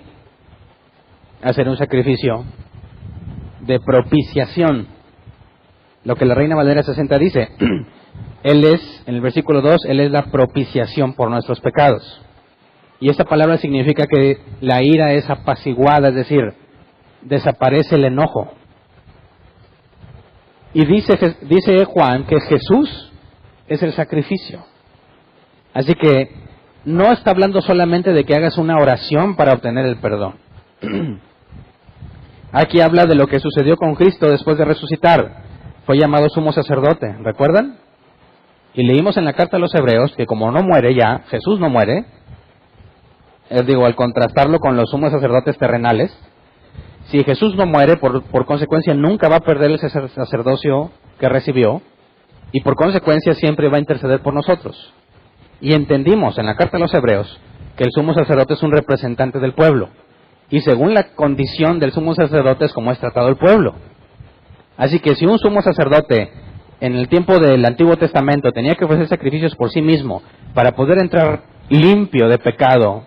Hacer un sacrificio de propiciación. Lo que la Reina Valera 60 dice, Él es, en el versículo 2, Él es la propiciación por nuestros pecados. Y esta palabra significa que la ira es apaciguada, es decir, desaparece el enojo. Y dice Juan que Jesús es el sacrificio. Así que no está hablando solamente de que hagas una oración para obtener el perdón. Aquí habla de lo que sucedió con Cristo después de resucitar. Fue llamado sumo sacerdote, ¿recuerdan? Y leímos en la carta a los Hebreos que como no muere ya, Jesús no muere, al contrastarlo con los sumos sacerdotes terrenales, si Jesús no muere, por consecuencia nunca va a perder el sacerdocio que recibió, y por consecuencia siempre va a interceder por nosotros. Y entendimos en la carta a los Hebreos que el sumo sacerdote es un representante del pueblo, y según la condición del sumo sacerdote es como es tratado el pueblo. Así que si un sumo sacerdote en el tiempo del Antiguo Testamento tenía que ofrecer sacrificios por sí mismo para poder entrar limpio de pecado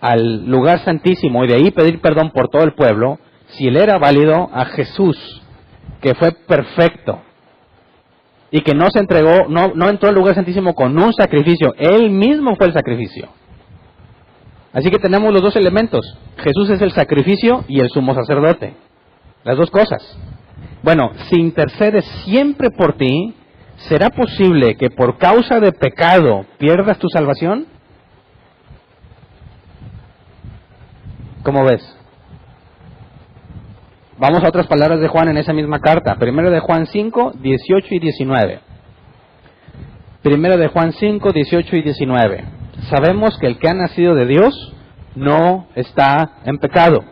al lugar santísimo y de ahí pedir perdón por todo el pueblo, si él era válido, a Jesús, que fue perfecto y que no se entregó, no entró al lugar santísimo con un sacrificio, él mismo fue el sacrificio. Así que tenemos los dos elementos, Jesús es el sacrificio y el sumo sacerdote, las dos cosas. Bueno, si intercede siempre por ti, ¿será posible que por causa de pecado pierdas tu salvación? ¿Cómo ves? Vamos a otras palabras de Juan en esa misma carta. Primero de Juan 5, 18 y 19. Primero de Juan 5, 18 y 19. Sabemos que el que ha nacido de Dios no está en pecado.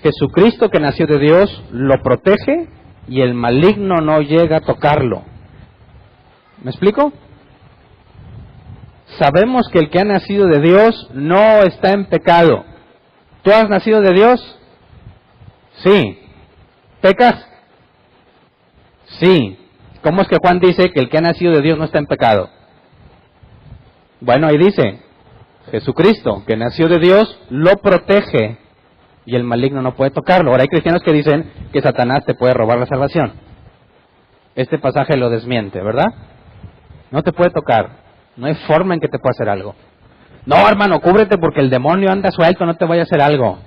Jesucristo que nació de Dios lo protege y el maligno no llega a tocarlo. ¿Me explico? Sabemos que el que ha nacido de Dios no está en pecado. ¿Tú has nacido de Dios? Sí. ¿Pecas? Sí. ¿Cómo es que Juan dice que el que ha nacido de Dios no está en pecado? Bueno, ahí dice, Jesucristo, que nació de Dios, lo protege y el maligno no puede tocarlo. Ahora hay cristianos que dicen que Satanás te puede robar la salvación. Este pasaje lo desmiente, ¿verdad? No te puede tocar. No hay forma en que te pueda hacer algo. No, hermano, cúbrete porque el demonio anda suelto, no te vaya a hacer algo.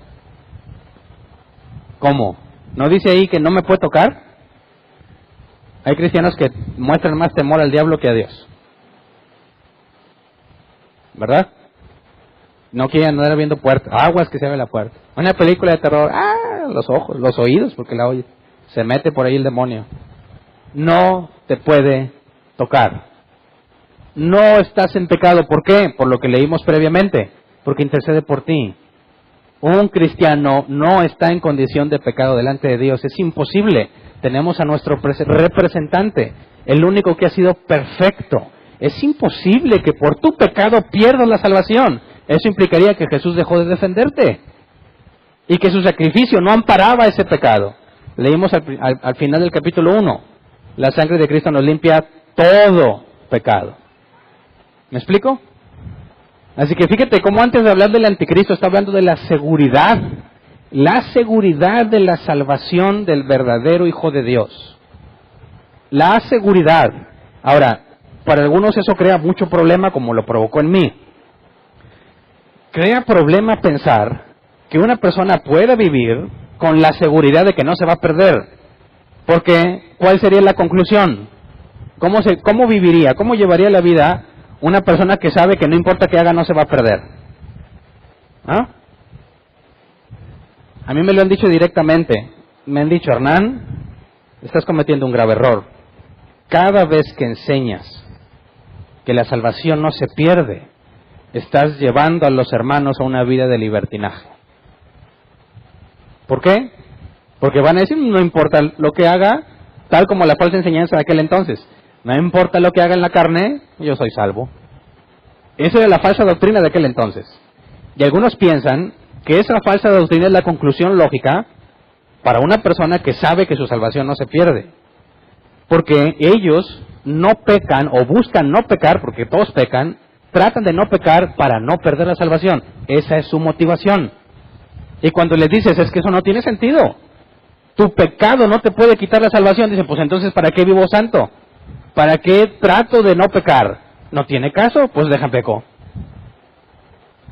¿Cómo? ¿No dice ahí que no me puede tocar? Hay cristianos que muestran más temor al diablo que a Dios, ¿verdad? No quieren andar viendo puertas, aguas que se abre la puerta. Una película de terror, los ojos, los oídos, porque la oye. Se mete por ahí el demonio. No te puede tocar. No estás en pecado. ¿Por qué? Por lo que leímos previamente. Porque intercede por ti. Un cristiano no está en condición de pecado delante de Dios. Es imposible. Tenemos a nuestro representante, el único que ha sido perfecto. Es imposible que por tu pecado pierdas la salvación. Eso implicaría que Jesús dejó de defenderte y que su sacrificio no amparaba ese pecado. Leímos al final del capítulo 1, la sangre de Cristo nos limpia todo pecado. ¿Me explico? Así que fíjate cómo antes de hablar del anticristo está hablando de la seguridad de la salvación del verdadero Hijo de Dios. La seguridad. Ahora, para algunos eso crea mucho problema, como lo provocó en mí. Crea problema pensar que una persona pueda vivir con la seguridad de que no se va a perder. Porque, ¿cuál sería la conclusión? ¿Cómo viviría? ¿Cómo llevaría la vida una persona que sabe que no importa qué haga no se va a perder? ¿Ah? A mí me lo han dicho directamente. Me han dicho, Hernán, estás cometiendo un grave error. Cada vez que enseñas que la salvación no se pierde, estás llevando a los hermanos a una vida de libertinaje. ¿Por qué? Porque van a decir, no importa lo que haga, tal como la falsa enseñanza de aquel entonces. No importa lo que haga en la carne, yo soy salvo. Esa era la falsa doctrina de aquel entonces. Y algunos piensan que esa falsa doctrina es la conclusión lógica para una persona que sabe que su salvación no se pierde. Porque ellos no pecan o buscan no pecar, porque todos pecan, tratan de no pecar para no perder la salvación. Esa es su motivación. Y cuando les dices, es que eso no tiene sentido. Tu pecado no te puede quitar la salvación. Dicen, pues entonces, ¿para qué vivo santo? ¿Para qué trato de no pecar? ¿No tiene caso? Pues deja peco.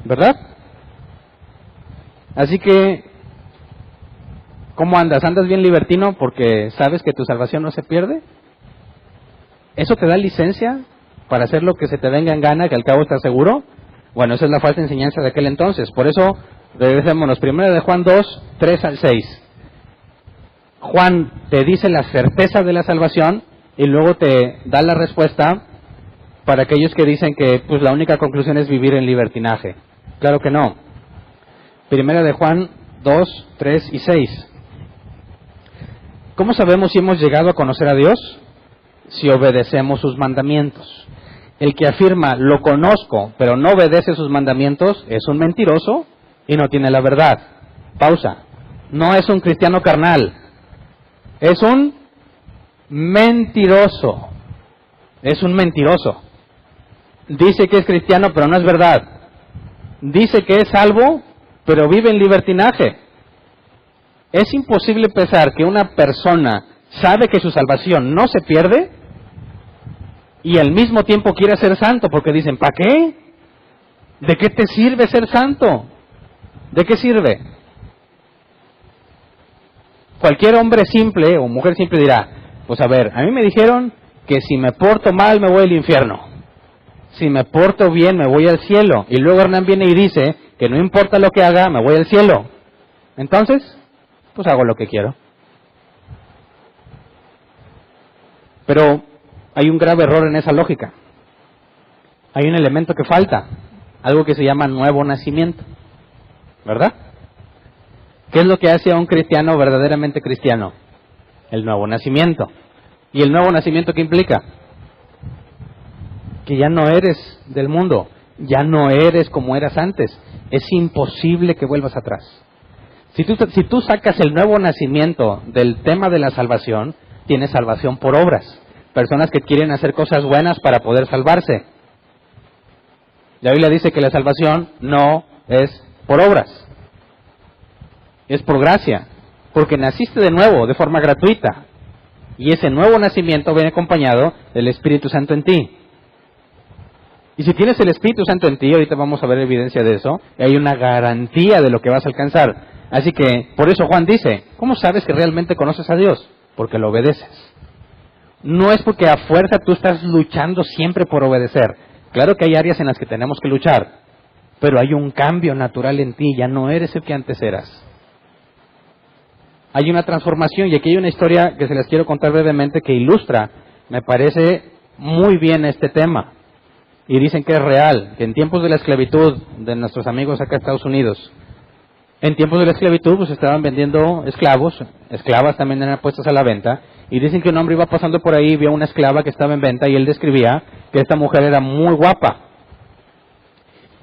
¿Verdad? Así que, ¿cómo andas? ¿Andas bien libertino porque sabes que tu salvación no se pierde? ¿Eso te da licencia para hacer lo que se te venga en gana, que al cabo estás seguro? Bueno, esa es la falsa enseñanza de aquel entonces. Por eso, regresémonos. Primero de Juan 2, 3 al 6. Juan te dice la certeza de la salvación y luego te da la respuesta para aquellos que dicen que pues la única conclusión es vivir en libertinaje. Claro que no. Primera de Juan 2, 3 y 6. ¿Cómo sabemos si hemos llegado a conocer a Dios? Si obedecemos sus mandamientos. El que afirma, lo conozco, pero no obedece sus mandamientos, es un mentiroso y no tiene la verdad. Pausa. No es un cristiano carnal. Es un mentiroso. Es un mentiroso. Dice que es cristiano, pero no es verdad. Dice que es salvo, pero vive en libertinaje. Es imposible pensar que una persona sabe que su salvación no se pierde y al mismo tiempo quiere ser santo, porque dicen, ¿para qué? ¿De qué te sirve ser santo? ¿De qué sirve? Cualquier hombre simple o mujer simple dirá, pues a ver, a mí me dijeron que si me porto mal me voy al infierno. Si me porto bien me voy al cielo. Y luego Hernán viene y dice que no importa lo que haga, me voy al cielo. Entonces, pues hago lo que quiero. Pero hay un grave error en esa lógica. Hay un elemento que falta, algo que se llama nuevo nacimiento, ¿verdad? ¿Qué es lo que hace a un cristiano verdaderamente cristiano? El nuevo nacimiento. ¿Y el nuevo nacimiento qué implica? Que ya no eres del mundo, ya no eres como eras antes. Es imposible que vuelvas atrás. Si tú sacas el nuevo nacimiento del tema de la salvación, tienes salvación por obras. Personas que quieren hacer cosas buenas para poder salvarse. La Biblia dice que la salvación no es por obras. Es por gracia. Porque naciste de nuevo, de forma gratuita. Y ese nuevo nacimiento viene acompañado del Espíritu Santo en ti. Y si tienes el Espíritu Santo en ti, ahorita vamos a ver evidencia de eso, hay una garantía de lo que vas a alcanzar. Así que, por eso Juan dice, ¿cómo sabes que realmente conoces a Dios? Porque lo obedeces. No es porque a fuerza tú estás luchando siempre por obedecer. Claro que hay áreas en las que tenemos que luchar, pero hay un cambio natural en ti, ya no eres el que antes eras. Hay una transformación, y aquí hay una historia que se les quiero contar brevemente que ilustra, me parece muy bien este tema. Y dicen que es real, que en tiempos de la esclavitud de nuestros amigos acá en Estados Unidos, En tiempos de la esclavitud, pues estaban vendiendo esclavos, esclavas también eran puestas a la venta, y dicen que un hombre iba pasando por ahí y vio una esclava que estaba en venta, y él describía que esta mujer era muy guapa.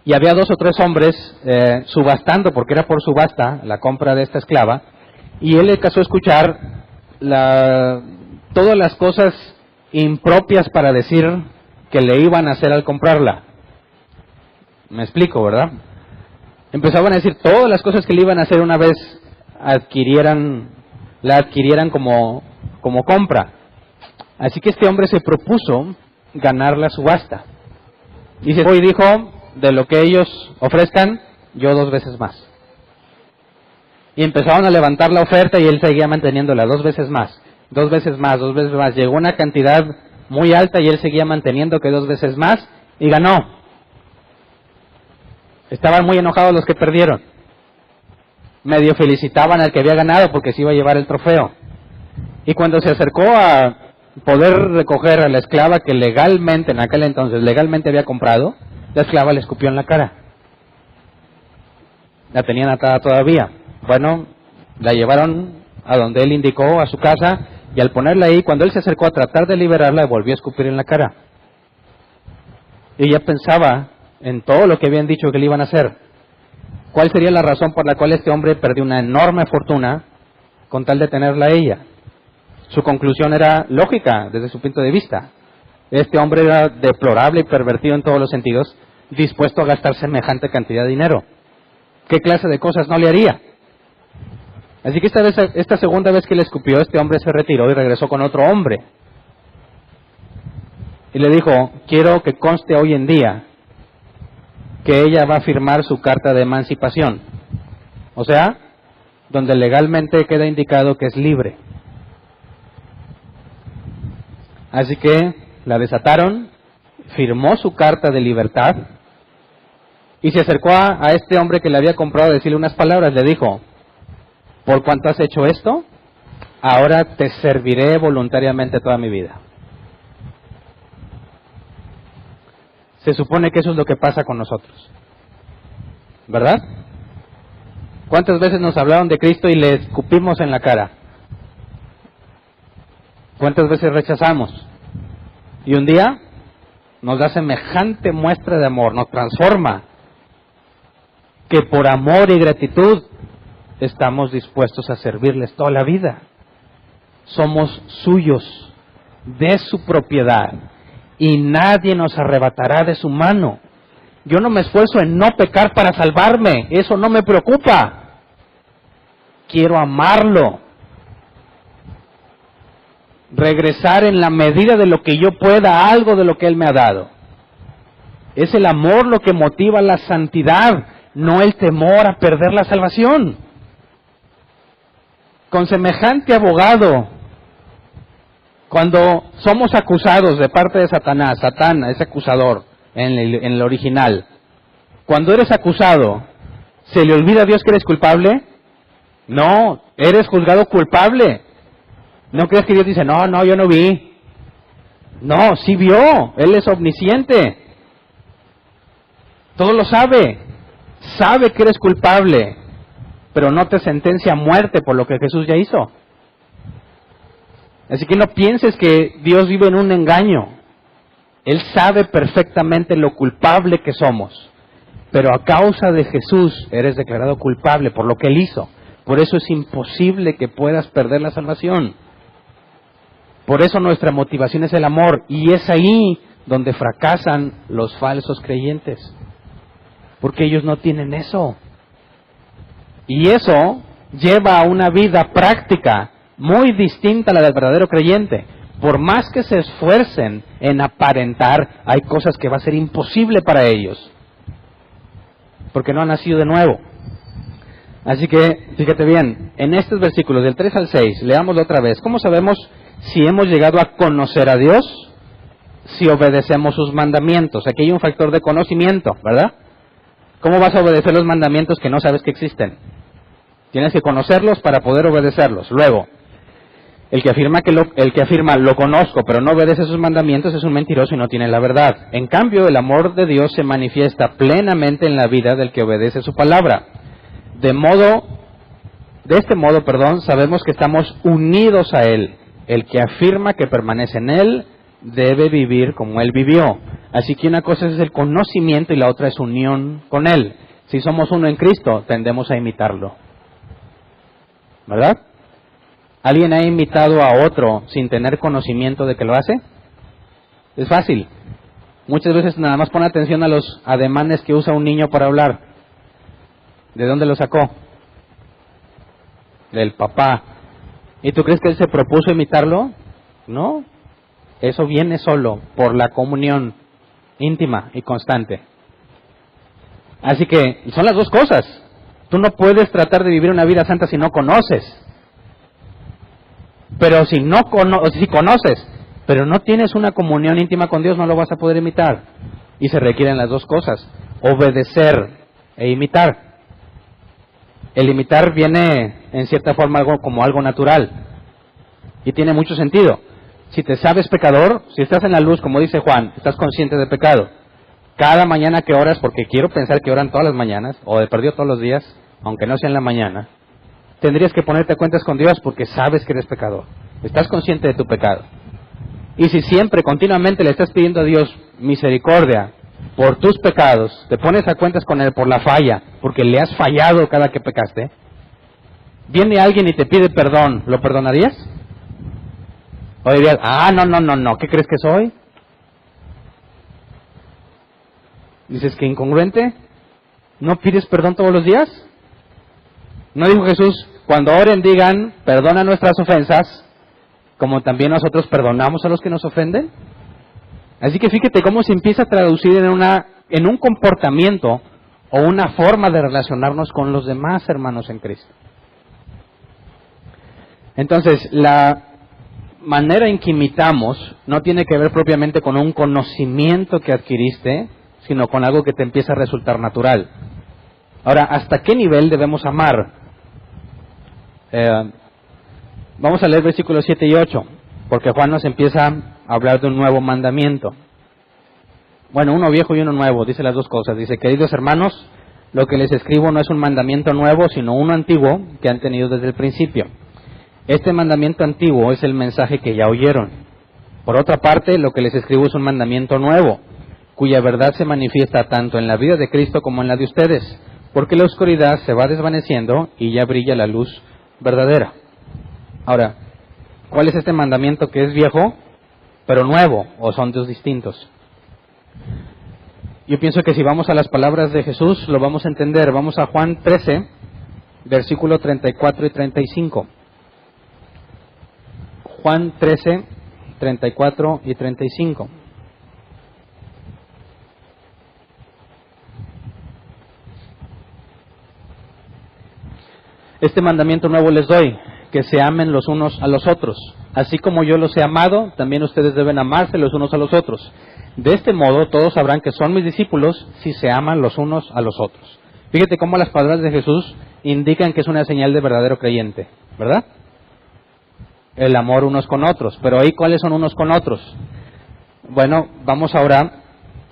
Y había 2 o 3 hombres subastando, porque era por subasta la compra de esta esclava, y él le alcanzó a escuchar todas las cosas impropias para decir que le iban a hacer al comprarla. Me explico, ¿verdad? Empezaban a decir todas las cosas que le iban a hacer una vez la adquirieran como compra. Así que este hombre se propuso ganar la subasta. Y se fue y dijo, de lo que ellos ofrezcan, yo 2 veces más. Y empezaron a levantar la oferta y él seguía manteniéndola 2 veces más, 2 veces más, 2 veces más. Llegó una cantidad muy alta y él seguía manteniendo que 2 veces más y ganó. Estaban muy enojados los que perdieron. Medio felicitaban al que había ganado porque se iba a llevar el trofeo. Y cuando se acercó a poder recoger a la esclava que legalmente, en aquel entonces, legalmente había comprado, la esclava le escupió en la cara. La tenían atada todavía. Bueno, la llevaron a donde él indicó, a su casa, y al ponerla ahí, cuando él se acercó a tratar de liberarla, volvió a escupir en la cara. Y ella pensaba en todo lo que habían dicho que le iban a hacer. ¿Cuál sería la razón por la cual este hombre perdió una enorme fortuna con tal de tenerla a ella? Su conclusión era lógica desde su punto de vista. Este hombre era deplorable y pervertido en todos los sentidos, dispuesto a gastar semejante cantidad de dinero. ¿Qué clase de cosas no le haría? Así que esta segunda vez que le escupió, este hombre se retiró y regresó con otro hombre. Y le dijo, quiero que conste hoy en día que ella va a firmar su carta de emancipación. O sea, donde legalmente queda indicado que es libre. Así que la desataron, firmó su carta de libertad y se acercó a este hombre que le había comprado a decirle unas palabras. Le dijo, por cuanto has hecho esto, ahora te serviré voluntariamente toda mi vida. Se supone que eso es lo que pasa con nosotros, ¿verdad? ¿Cuántas veces nos hablaron de Cristo y le escupimos en la cara? ¿Cuántas veces rechazamos? Y un día nos da semejante muestra de amor, nos transforma, que por amor y gratitud estamos dispuestos a servirles toda la vida. Somos suyos, de su propiedad, y nadie nos arrebatará de su mano. Yo no me esfuerzo en no pecar para salvarme, eso no me preocupa. Quiero amarlo. Regresar en la medida de lo que yo pueda algo de lo que Él me ha dado. Es el amor lo que motiva la santidad, no el temor a perder la salvación. Con semejante abogado, cuando somos acusados de parte de Satanás, Satán es acusador en el original. Cuando eres acusado, ¿se le olvida a Dios que eres culpable? No, eres juzgado culpable. ¿No crees que Dios dice, no, yo no vi? No, sí vio, Él es omnisciente. Todo lo sabe. Sabe que eres culpable, pero no te sentencia a muerte por lo que Jesús ya hizo. Así que no pienses que Dios vive en un engaño. Él sabe perfectamente lo culpable que somos, pero a causa de Jesús eres declarado culpable por lo que Él hizo. Por eso es imposible que puedas perder la salvación. Por eso nuestra motivación es el amor, y es ahí donde fracasan los falsos creyentes, porque ellos no tienen eso. Y eso lleva a una vida práctica muy distinta a la del verdadero creyente. Por más que se esfuercen en aparentar, hay cosas que va a ser imposible para ellos, porque no han nacido de nuevo. Así que, fíjate bien, en estos versículos del 3 al 6, leámoslo otra vez. ¿Cómo sabemos si hemos llegado a conocer a Dios? Si obedecemos sus mandamientos. Aquí hay un factor de conocimiento, ¿verdad? ¿Cómo vas a obedecer los mandamientos que no sabes que existen? Tienes que conocerlos para poder obedecerlos. Luego, el que afirma lo conozco, pero no obedece sus mandamientos es un mentiroso y no tiene la verdad. En cambio, el amor de Dios se manifiesta plenamente en la vida del que obedece su palabra. De este modo, sabemos que estamos unidos a Él. El que afirma que permanece en Él debe vivir como Él vivió. Así que una cosa es el conocimiento y la otra es unión con Él. Si somos uno en Cristo, tendemos a imitarlo. ¿Verdad? ¿Alguien ha imitado a otro sin tener conocimiento de que lo hace? Es fácil. Muchas veces nada más pon atención a los ademanes que usa un niño para hablar. ¿De dónde lo sacó? Del papá. ¿Y tú crees que él se propuso imitarlo? No. Eso viene solo por la comunión íntima y constante. Así que son las dos cosas. Tú no puedes tratar de vivir una vida santa si no conoces. Pero si conoces, pero no tienes una comunión íntima con Dios, no lo vas a poder imitar. Y se requieren las dos cosas: obedecer e imitar. El imitar viene en cierta forma como algo natural y tiene mucho sentido. Si te sabes pecador, si estás en la luz, como dice Juan, estás consciente de pecado. Cada mañana que oras, porque quiero pensar que oran todas las mañanas, o de perdido todos los días, aunque no sea en la mañana, tendrías que ponerte a cuentas con Dios porque sabes que eres pecador. Estás consciente de tu pecado. Y si siempre, continuamente le estás pidiendo a Dios misericordia por tus pecados, te pones a cuentas con Él por la falla, porque le has fallado cada que pecaste, viene alguien y te pide perdón, ¿lo perdonarías? O dirías, no, ¿qué crees que soy? Dices que incongruente, ¿no pides perdón todos los días? ¿No dijo Jesús, cuando oren digan, perdona nuestras ofensas, como también nosotros perdonamos a los que nos ofenden? Así que fíjate cómo se empieza a traducir en un comportamiento o una forma de relacionarnos con los demás hermanos en Cristo. Entonces, la manera en que imitamos no tiene que ver propiamente con un conocimiento que adquiriste, sino con algo que te empieza a resultar natural. Ahora, ¿hasta qué nivel debemos amar? Vamos a leer versículos 7 y 8, porque Juan nos empieza a hablar de un nuevo mandamiento. Bueno, uno viejo y uno nuevo, dice las dos cosas. Dice, queridos hermanos, lo que les escribo no es un mandamiento nuevo, sino uno antiguo que han tenido desde el principio. Este mandamiento antiguo es el mensaje que ya oyeron. Por otra parte, lo que les escribo es un mandamiento nuevo, cuya verdad se manifiesta tanto en la vida de Cristo como en la de ustedes, porque la oscuridad se va desvaneciendo y ya brilla la luz verdadera. Ahora, ¿cuál es este mandamiento que es viejo, pero nuevo, o son dos distintos? Yo pienso que si vamos a las palabras de Jesús, lo vamos a entender. Vamos a Juan 13, versículo 34 y 35. Juan 13, 34 y 35. Este mandamiento nuevo les doy, que se amen los unos a los otros. Así como yo los he amado, también ustedes deben amarse los unos a los otros. De este modo todos sabrán que son mis discípulos si se aman los unos a los otros. Fíjate cómo las palabras de Jesús indican que es una señal de verdadero creyente, ¿verdad? El amor unos con otros. Pero ahí, ¿cuáles son unos con otros? Bueno, vamos ahora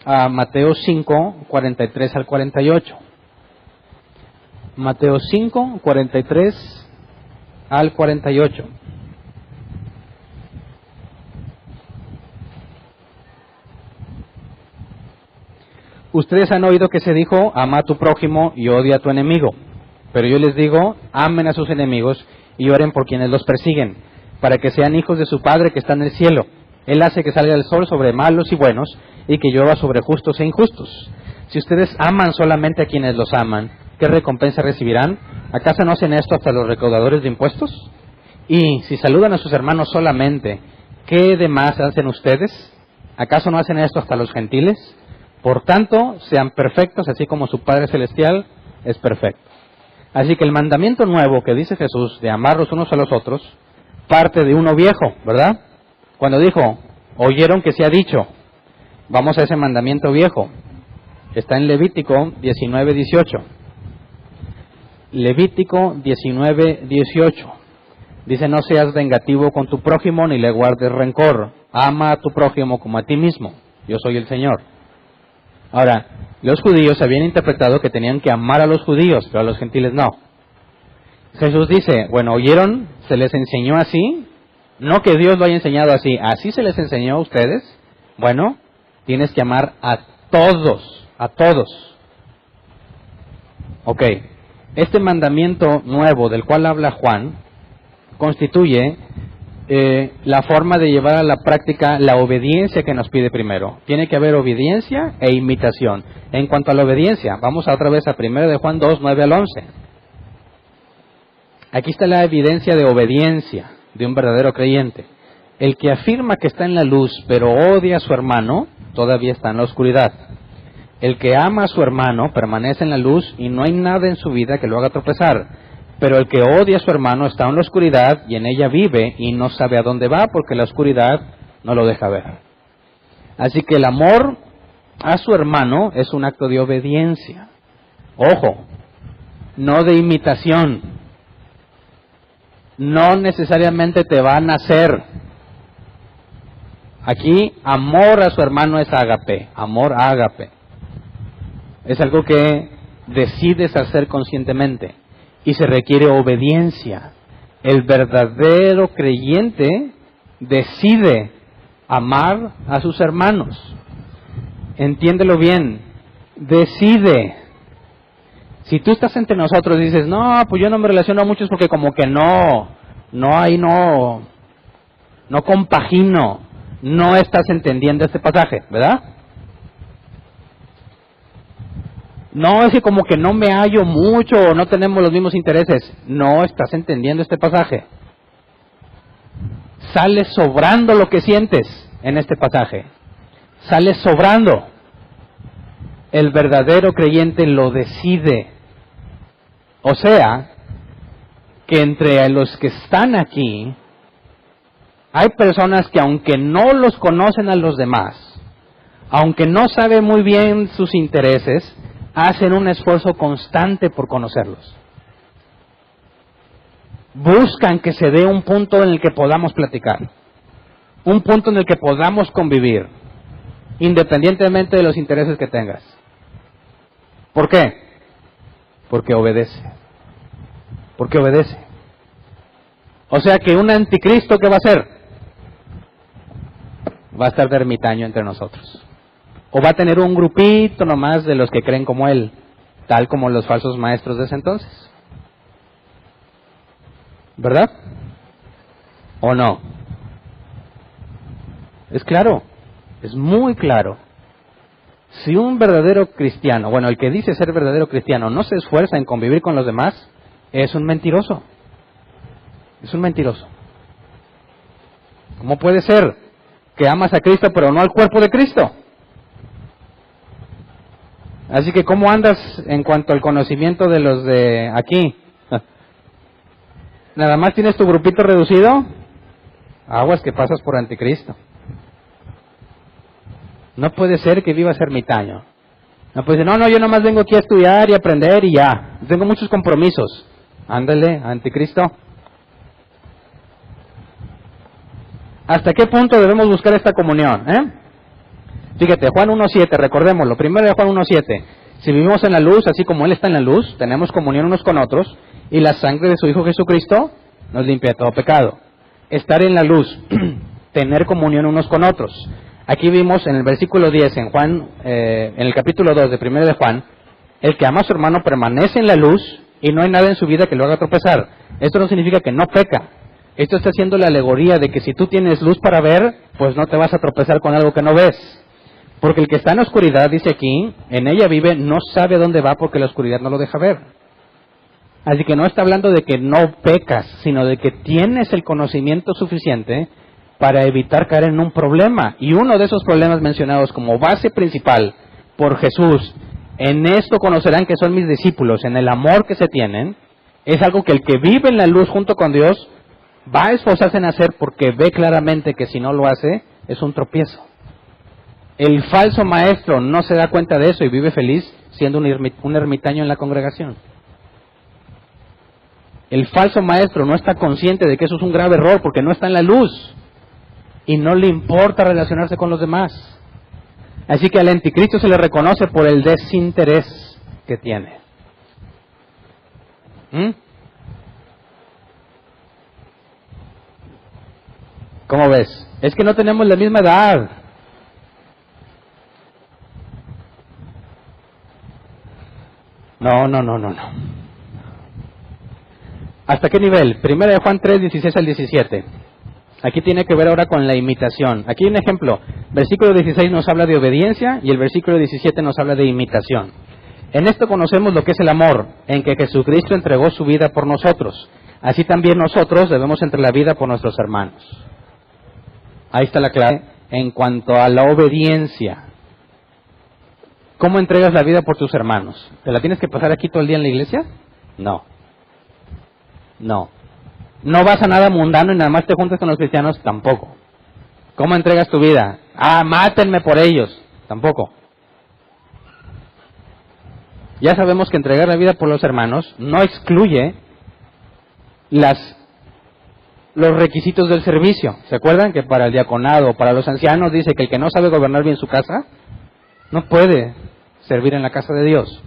a Mateo 5, 43 al 48. Mateo 5, 43 al 48. Ustedes han oído que se dijo, ama a tu prójimo y odia a tu enemigo. Pero yo les digo, amen a sus enemigos y oren por quienes los persiguen, para que sean hijos de su Padre que está en el cielo. Él hace que salga el sol sobre malos y buenos, y que llueva sobre justos e injustos. Si ustedes aman solamente a quienes los aman, ¿qué recompensa recibirán? ¿Acaso no hacen esto hasta los recaudadores de impuestos? Y si saludan a sus hermanos solamente, ¿qué demás hacen ustedes? ¿Acaso no hacen esto hasta los gentiles? Por tanto, sean perfectos, así como su Padre Celestial es perfecto. Así que el mandamiento nuevo que dice Jesús, de amar los unos a los otros, parte de uno viejo, ¿verdad? Cuando dijo, oyeron que se ha dicho, vamos a ese mandamiento viejo. Está en Levítico 19, 18. Levítico 19, 18. Dice, no seas vengativo con tu prójimo ni le guardes rencor. Ama a tu prójimo como a ti mismo. Yo soy el Señor. Ahora, los judíos habían interpretado que tenían que amar a los judíos, pero a los gentiles no. Jesús dice, bueno, ¿oyeron? ¿Se les enseñó así? No que Dios lo haya enseñado así. ¿Así se les enseñó a ustedes? Bueno, tienes que amar a todos, a todos. Ok, este mandamiento nuevo del cual habla Juan constituye la forma de llevar a la práctica la obediencia que nos pide primero. Tiene que haber obediencia e imitación. En cuanto a la obediencia, vamos otra vez a 1 de Juan 2, 9 al 11. Aquí está la evidencia de obediencia de un verdadero creyente. El que afirma que está en la luz, pero odia a su hermano, todavía está en la oscuridad. El que ama a su hermano permanece en la luz y no hay nada en su vida que lo haga tropezar. Pero el que odia a su hermano está en la oscuridad y en ella vive y no sabe a dónde va porque la oscuridad no lo deja ver. Así que el amor a su hermano es un acto de obediencia. Ojo, no de imitación. No necesariamente te va a nacer. Aquí, amor a su hermano es ágape, amor ágape. Es algo que decides hacer conscientemente y se requiere obediencia. El verdadero creyente decide amar a sus hermanos. Entiéndelo bien, decide. Si tú estás entre nosotros y dices, no, pues yo no me relaciono a muchos porque como que no compagino, no estás entendiendo este pasaje, ¿verdad? No, es que como que no me hallo mucho o no tenemos los mismos intereses. No estás entendiendo este pasaje. Sale sobrando lo que sientes en este pasaje. Sale sobrando. El verdadero creyente lo decide. O sea, que entre los que están aquí, hay personas que aunque no los conocen a los demás, aunque no saben muy bien sus intereses, hacen un esfuerzo constante por conocerlos. Buscan que se dé un punto en el que podamos platicar, un punto en el que podamos convivir, independientemente de los intereses que tengas. ¿Por qué? Porque obedece. Porque obedece. O sea que un anticristo, ¿qué va a hacer? Va a estar de ermitaño entre nosotros. O va a tener un grupito nomás de los que creen como él, tal como los falsos maestros de ese entonces. ¿Verdad? ¿O no? Es claro, es muy claro. Si un verdadero cristiano, bueno, el que dice ser verdadero cristiano, no se esfuerza en convivir con los demás, es un mentiroso. Es un mentiroso. ¿Cómo puede ser que amas a Cristo pero no al cuerpo de Cristo? Así que, ¿cómo andas en cuanto al conocimiento de los de aquí? ¿Nada más tienes tu grupito reducido? Aguas que pasas por anticristo. No puede ser que vivas ermitaño. No puede decir, no, yo nomás vengo aquí a estudiar y aprender y ya. Tengo muchos compromisos. Ándale, anticristo. ¿Hasta qué punto debemos buscar esta comunión? Fíjate, Juan 1.7, recordémoslo, 1 de Juan 1.7. Si vivimos en la luz, así como Él está en la luz, tenemos comunión unos con otros, y la sangre de su Hijo Jesucristo nos limpia de todo pecado. Estar en la luz, tener comunión unos con otros. Aquí vimos en el versículo 10, en el capítulo 2 de 1 de Juan, el que ama a su hermano permanece en la luz y no hay nada en su vida que lo haga tropezar. Esto no significa que no peca. Esto está haciendo la alegoría de que si tú tienes luz para ver, pues no te vas a tropezar con algo que no ves. Porque el que está en la oscuridad, dice aquí, en ella vive, no sabe a dónde va porque la oscuridad no lo deja ver. Así que no está hablando de que no pecas, sino de que tienes el conocimiento suficiente para evitar caer en un problema. Y uno de esos problemas mencionados como base principal por Jesús, en esto conocerán que son mis discípulos, en el amor que se tienen, es algo que el que vive en la luz junto con Dios va a esforzarse en hacer porque ve claramente que si no lo hace, es un tropiezo. El falso maestro no se da cuenta de eso y vive feliz siendo un ermitaño en la congregación. El falso maestro no está consciente de que eso es un grave error porque no está en la luz y no le importa relacionarse con los demás. Así que al anticristo se le reconoce por el desinterés que tiene. ¿Cómo ves? Es que no tenemos la misma edad. No. ¿Hasta qué nivel? 1 de Juan 3, 16 al 17. Aquí tiene que ver ahora con la imitación. Aquí hay un ejemplo. Versículo 16 nos habla de obediencia y el versículo 17 nos habla de imitación. En esto conocemos lo que es el amor, en que Jesucristo entregó su vida por nosotros. Así también nosotros debemos entregar la vida por nuestros hermanos. Ahí está la clave. En cuanto a la obediencia, ¿cómo entregas la vida por tus hermanos? ¿Te la tienes que pasar aquí todo el día en la iglesia? No. No vas a nada mundano y nada más te juntas con los cristianos, tampoco. ¿Cómo entregas tu vida? Mátenme por ellos, tampoco. Ya sabemos que entregar la vida por los hermanos no excluye los requisitos del servicio. ¿Se acuerdan que para el diaconado, para los ancianos, dice que el que no sabe gobernar bien su casa, no puede servir en la casa de Dios?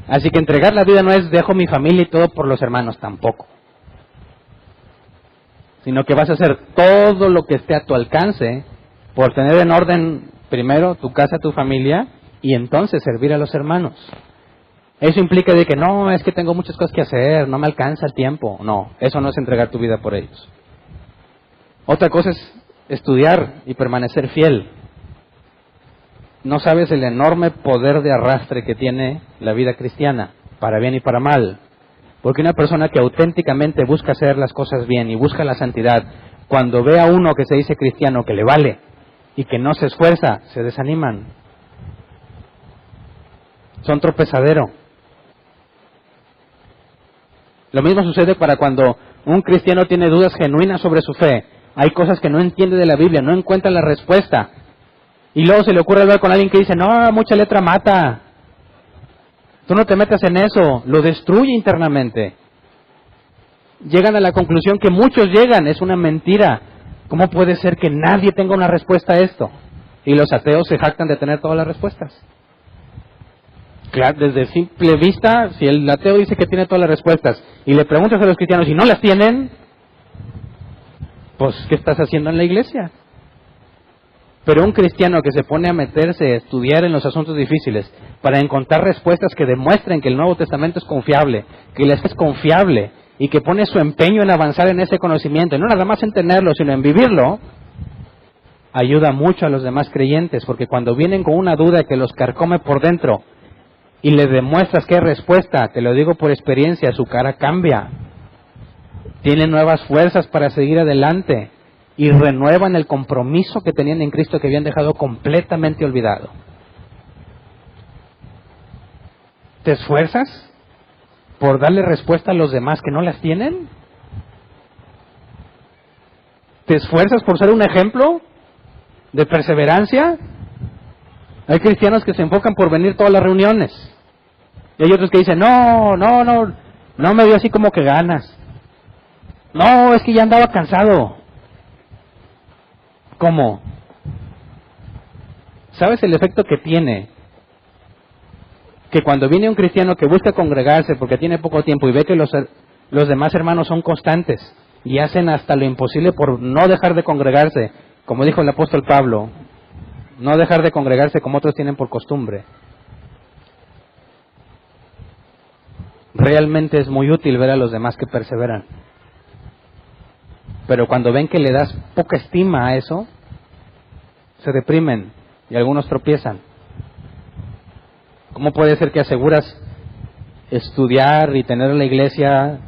Así que entregar la vida no es dejo mi familia y todo por los hermanos, tampoco. Sino que vas a hacer todo lo que esté a tu alcance por tener en orden primero tu casa, tu familia, y entonces servir a los hermanos. Eso implica de que no, es que tengo muchas cosas que hacer, no me alcanza el tiempo. No, eso no es entregar tu vida por ellos. Otra cosa es estudiar y permanecer fiel. No sabes el enorme poder de arrastre que tiene la vida cristiana, para bien y para mal. Porque una persona que auténticamente busca hacer las cosas bien y busca la santidad, cuando ve a uno que se dice cristiano que le vale y que no se esfuerza, se desaniman. Son tropezadero. Lo mismo sucede para cuando un cristiano tiene dudas genuinas sobre su fe. Hay cosas que no entiende de la Biblia, no encuentra la respuesta. Y luego se le ocurre hablar con alguien que dice, no, mucha letra mata. Tú no te metas en eso, lo destruye internamente. Llegan a la conclusión que muchos llegan, es una mentira. ¿Cómo puede ser que nadie tenga una respuesta a esto? Y los ateos se jactan de tener todas las respuestas. Claro, desde simple vista, si el ateo dice que tiene todas las respuestas y le preguntas a los cristianos y no las tienen, pues ¿qué estás haciendo en la iglesia? Pero un cristiano que se pone a meterse a estudiar en los asuntos difíciles para encontrar respuestas que demuestren que el Nuevo Testamento es confiable, que la fe es confiable y que pone su empeño en avanzar en ese conocimiento, y no nada más en tenerlo, sino en vivirlo, ayuda mucho a los demás creyentes, porque cuando vienen con una duda que los carcome por dentro y le demuestras que hay respuesta, te lo digo por experiencia, su cara cambia. Tienen nuevas fuerzas para seguir adelante y renuevan el compromiso que tenían en Cristo que habían dejado completamente olvidado. ¿Te esfuerzas por darle respuesta a los demás que no las tienen? ¿Te esfuerzas por ser un ejemplo de perseverancia? Hay cristianos que se enfocan por venir todas las reuniones. Y hay otros que dicen, no me dio así como que ganas. No, es que ya andaba cansado. ¿Cómo? ¿Sabes el efecto que tiene? Que cuando viene un cristiano que busca congregarse porque tiene poco tiempo y ve que los demás hermanos son constantes y hacen hasta lo imposible por no dejar de congregarse, como dijo el apóstol Pablo, no dejar de congregarse como otros tienen por costumbre. Realmente es muy útil ver a los demás que perseveran. Pero cuando ven que le das poca estima a eso, se deprimen y algunos tropiezan. ¿Cómo puede ser que aseguras estudiar y tener la iglesia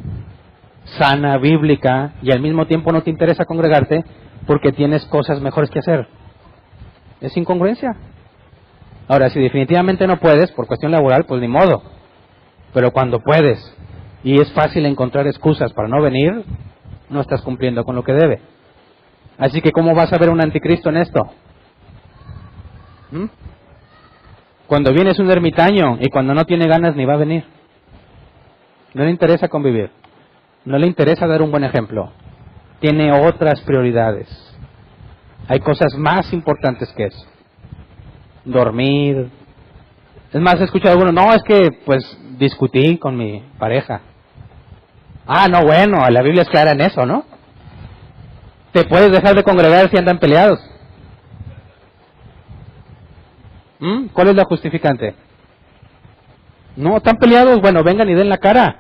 sana, bíblica, y al mismo tiempo no te interesa congregarte porque tienes cosas mejores que hacer? Es incongruencia. Ahora, si definitivamente no puedes, por cuestión laboral, pues ni modo. Pero cuando puedes, y es fácil encontrar excusas para no venir, no estás cumpliendo con lo que debe. Así que, ¿cómo vas a ver un anticristo en esto? Cuando viene es un ermitaño y cuando no tiene ganas ni va a venir. No le interesa convivir. No le interesa dar un buen ejemplo. Tiene otras prioridades. Hay cosas más importantes que eso. dormir. Es más, he escuchado a algunos, no, es que pues discutí con mi pareja. Ah, no, bueno, la Biblia es clara en eso, ¿no? Te puedes dejar de congregar si andan peleados. ¿Cuál es la justificante? No, están peleados, bueno, vengan y den la cara.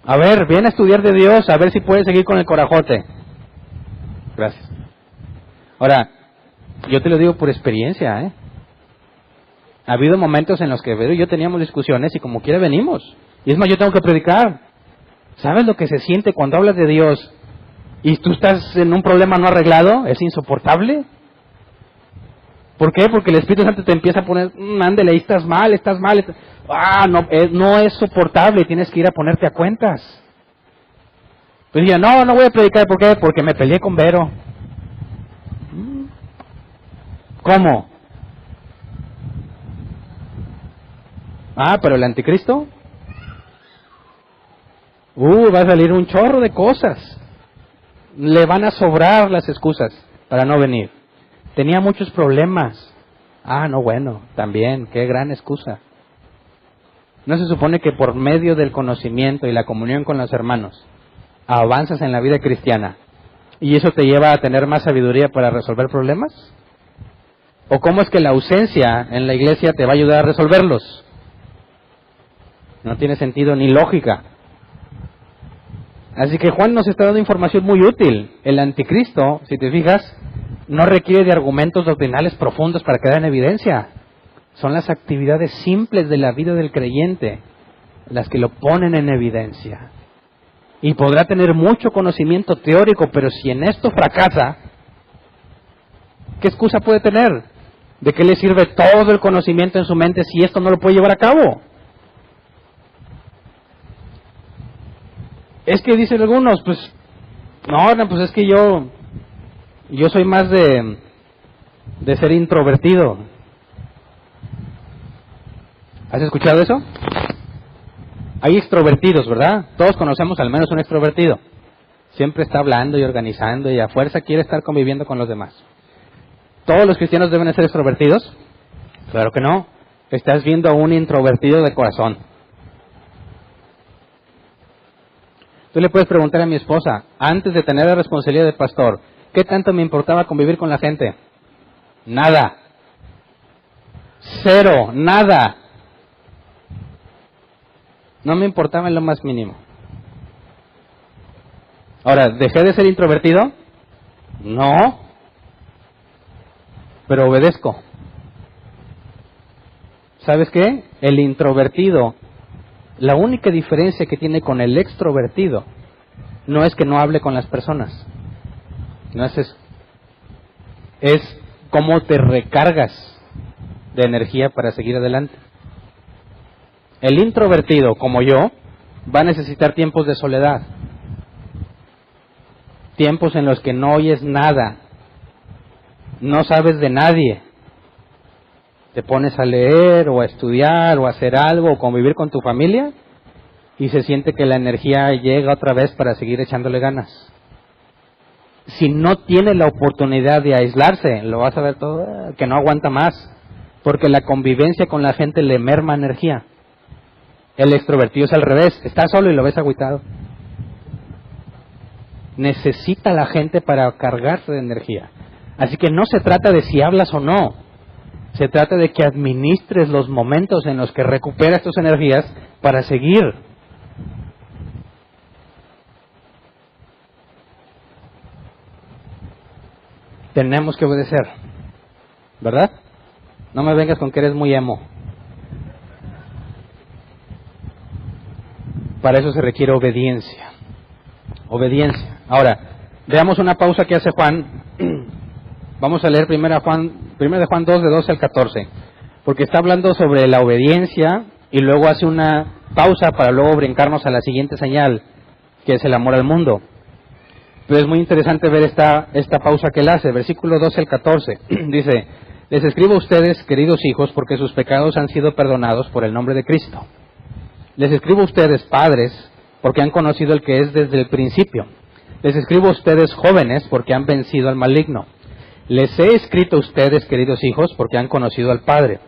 A ver, viene a estudiar de Dios, a ver si puede seguir con el corajote. Gracias. Ahora, yo te lo digo por experiencia, ¿eh? Ha habido momentos en los que Vero y yo teníamos discusiones y como quiera venimos. Y es más, yo tengo que predicar. ¿Sabes lo que se siente cuando hablas de Dios y tú estás en un problema no arreglado? Es insoportable. ¿Por qué? Porque el Espíritu Santo te empieza a poner, ándale, ahí estás mal. No es soportable, tienes que ir a ponerte a cuentas. Pues yo, no voy a predicar, ¿por qué? Porque me peleé con Vero. ¿Cómo? Pero el anticristo. Va a salir un chorro de cosas. Le van a sobrar las excusas para no venir. Tenía muchos problemas. No, bueno, también, qué gran excusa. ¿No se supone que por medio del conocimiento y la comunión con los hermanos avanzas en la vida cristiana y eso te lleva a tener más sabiduría para resolver problemas? ¿O cómo es que la ausencia en la iglesia te va a ayudar a resolverlos? No tiene sentido ni lógica. Así que Juan nos está dando información muy útil. El anticristo, si te fijas, no requiere de argumentos doctrinales profundos para quedar en evidencia. Son las actividades simples de la vida del creyente las que lo ponen en evidencia. Y podrá tener mucho conocimiento teórico, pero si en esto fracasa, ¿qué excusa puede tener? ¿De qué le sirve todo el conocimiento en su mente si esto no lo puede llevar a cabo? Es que dicen algunos, pues es que yo soy más de ser introvertido. ¿Has escuchado eso? Hay extrovertidos, ¿verdad? Todos conocemos al menos un extrovertido. Siempre está hablando y organizando y a fuerza quiere estar conviviendo con los demás. ¿Todos los cristianos deben ser extrovertidos? Claro que no. Estás viendo a un introvertido de corazón. Tú le puedes preguntar a mi esposa, antes de tener la responsabilidad de pastor, ¿qué tanto me importaba convivir con la gente? Nada. Cero, nada. No me importaba en lo más mínimo. Ahora, ¿dejé de ser introvertido? No. Pero obedezco. ¿Sabes qué? El introvertido, la única diferencia que tiene con el extrovertido no es que no hable con las personas. No es eso. Es cómo te recargas de energía para seguir adelante. El introvertido, como yo, va a necesitar tiempos de soledad. Tiempos en los que no oyes nada. No sabes de nadie. Te pones a leer o a estudiar o a hacer algo o convivir con tu familia y se siente que la energía llega otra vez para seguir echándole ganas. Si no tiene la oportunidad de aislarse, lo vas a ver todo, que no aguanta más, porque la convivencia con la gente le merma energía. El extrovertido es al revés, está solo y lo ves agüitado. Necesita la gente para cargarse de energía. Así que no se trata de si hablas o no, se trata de que administres los momentos en los que recuperas tus energías para seguir. Tenemos que obedecer, ¿verdad? No me vengas con que eres muy emo. Para eso se requiere obediencia. Obediencia. Ahora, veamos una pausa que hace Juan. Vamos a leer primero de Juan 2, de 12 al 14. Porque está hablando sobre la obediencia y luego hace una pausa para luego brincarnos a la siguiente señal, que es el amor al mundo. Pero es muy interesante ver esta pausa que él hace. Versículo 12 al 14. Dice, les escribo a ustedes, queridos hijos, porque sus pecados han sido perdonados por el nombre de Cristo. Les escribo a ustedes, padres, porque han conocido el que es desde el principio. Les escribo a ustedes, jóvenes, porque han vencido al maligno. Les he escrito a ustedes, queridos hijos, porque han conocido al Padre.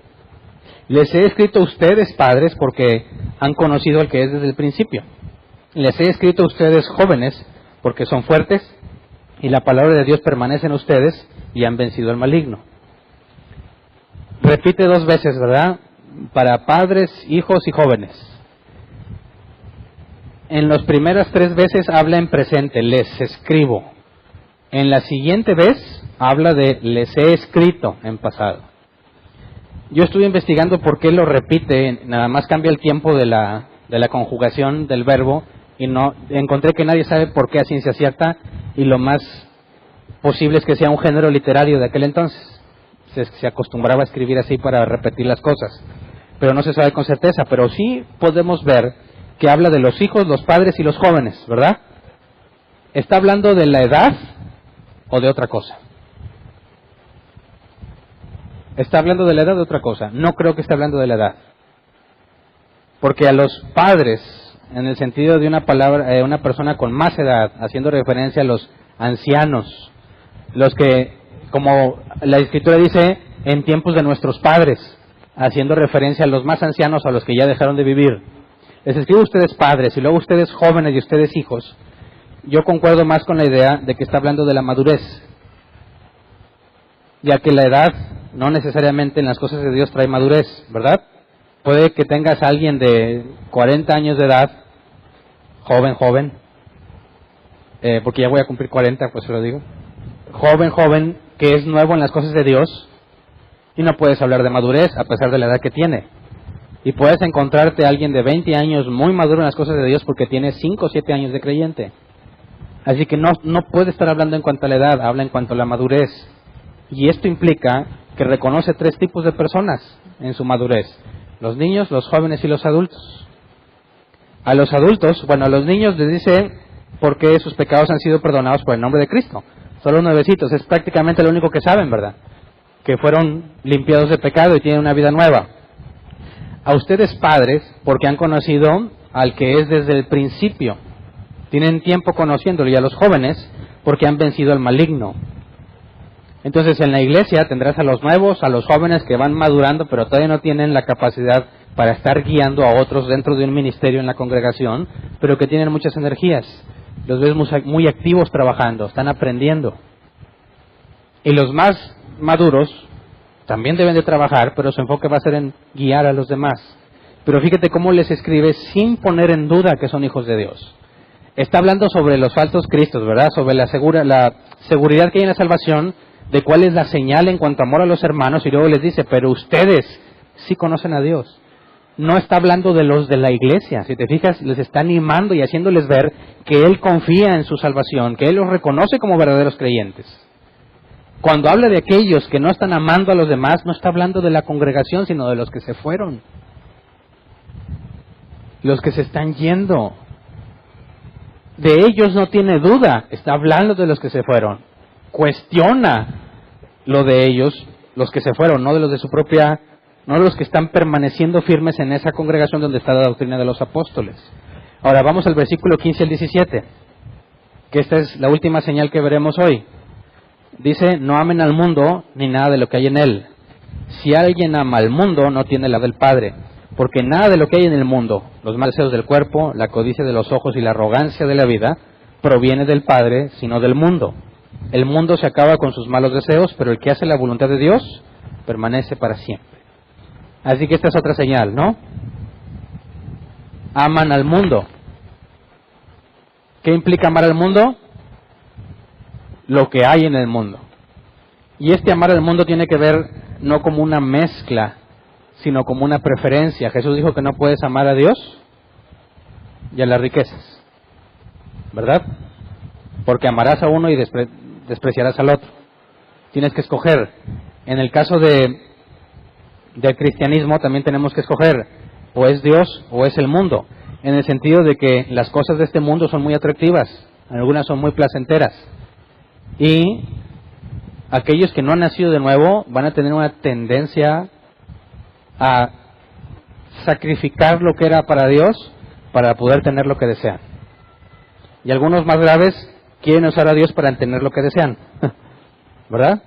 Les he escrito a ustedes, padres, porque han conocido al que es desde el principio. Les he escrito a ustedes, jóvenes, porque son fuertes, y la palabra de Dios permanece en ustedes, y han vencido al maligno. Repite 2 veces, ¿verdad? Para padres, hijos y jóvenes. En las primeras 3 veces habla en presente, les escribo. En la siguiente vez habla de les he escrito en pasado. Yo estuve investigando por qué lo repite, nada más cambia el tiempo de la conjugación del verbo y no encontré que nadie sabe por qué a ciencia cierta, y lo más posible es que sea un género literario de aquel entonces. Se acostumbraba a escribir así para repetir las cosas, pero no se sabe con certeza, pero sí podemos ver que habla de los hijos, los padres y los jóvenes, ¿verdad? ¿Está hablando de la edad o de otra cosa? ¿Está hablando de la edad o de otra cosa? No creo que esté hablando de la edad. Porque a los padres, en el sentido de una palabra, una persona con más edad, haciendo referencia a los ancianos, los que, como la Escritura dice, en tiempos de nuestros padres, haciendo referencia a los más ancianos, a los que ya dejaron de vivir. Les escribo a ustedes padres, y luego ustedes jóvenes y ustedes hijos. Yo concuerdo más con la idea de que está hablando de la madurez, ya que la edad no necesariamente en las cosas de Dios trae madurez, ¿verdad? Puede que tengas a alguien de 40 años de edad, joven, porque ya voy a cumplir 40, pues se lo digo, joven, que es nuevo en las cosas de Dios, y no puedes hablar de madurez a pesar de la edad que tiene. Y puedes encontrarte a alguien de 20 años muy maduro en las cosas de Dios porque tiene 5 o 7 años de creyente. Así que no puede estar hablando en cuanto a la edad, habla en cuanto a la madurez. Y esto implica que reconoce 3 tipos de personas en su madurez: los niños, los jóvenes y los adultos. A los adultos, a los niños les dice por qué sus pecados han sido perdonados por el nombre de Cristo. Son los nuevecitos, es prácticamente lo único que saben, ¿verdad? Que fueron limpiados de pecado y tienen una vida nueva. A ustedes padres, porque han conocido al que es desde el principio, tienen tiempo conociéndolo, y a los jóvenes, porque han vencido al maligno. Entonces en la iglesia tendrás a los nuevos, a los jóvenes que van madurando, pero todavía no tienen la capacidad para estar guiando a otros dentro de un ministerio en la congregación, pero que tienen muchas energías. Los ves muy activos trabajando, están aprendiendo. Y los más maduros también deben de trabajar, pero su enfoque va a ser en guiar a los demás. Pero fíjate cómo les escribe sin poner en duda que son hijos de Dios. Está hablando sobre los falsos cristos, ¿verdad? Sobre la seguridad que hay en la salvación, de cuál es la señal en cuanto a amor a los hermanos, y luego les dice, pero ustedes sí conocen a Dios. No está hablando de los de la iglesia, si te fijas, les está animando y haciéndoles ver que Él confía en su salvación, que Él los reconoce como verdaderos creyentes. Cuando habla de aquellos que no están amando a los demás, no está hablando de la congregación, sino de los que se fueron, los que se están yendo. De ellos no tiene duda, está hablando de los que se fueron. Cuestiona lo de ellos, los que se fueron, no de los de su propia, no de los que están permaneciendo firmes en esa congregación donde está la doctrina de los apóstoles. Ahora vamos al versículo 15 al 17, que esta es la última señal que veremos hoy. Dice, no amen al mundo ni nada de lo que hay en él. Si alguien ama al mundo, no tiene la del Padre, porque nada de lo que hay en el mundo, los malos deseos del cuerpo, la codicia de los ojos y la arrogancia de la vida, proviene del Padre, sino del mundo. El mundo se acaba con sus malos deseos, pero el que hace la voluntad de Dios permanece para siempre. Así que esta es otra señal, ¿no? Aman al mundo. ¿Qué implica amar al mundo? Lo que hay en el mundo. Y este amar al mundo tiene que ver no como una mezcla, sino como una preferencia. Jesús dijo que no puedes amar a Dios y a las riquezas, ¿verdad? Porque amarás a uno y despreciarás al otro. Tienes que escoger. En el caso del cristianismo también tenemos que escoger, o es Dios o es el mundo, en el sentido de que las cosas de este mundo son muy atractivas, algunas son muy placenteras, y aquellos que no han nacido de nuevo van a tener una tendencia a sacrificar lo que era para Dios para poder tener lo que desean. Y algunos más graves quieren usar a Dios para tener lo que desean, ¿verdad?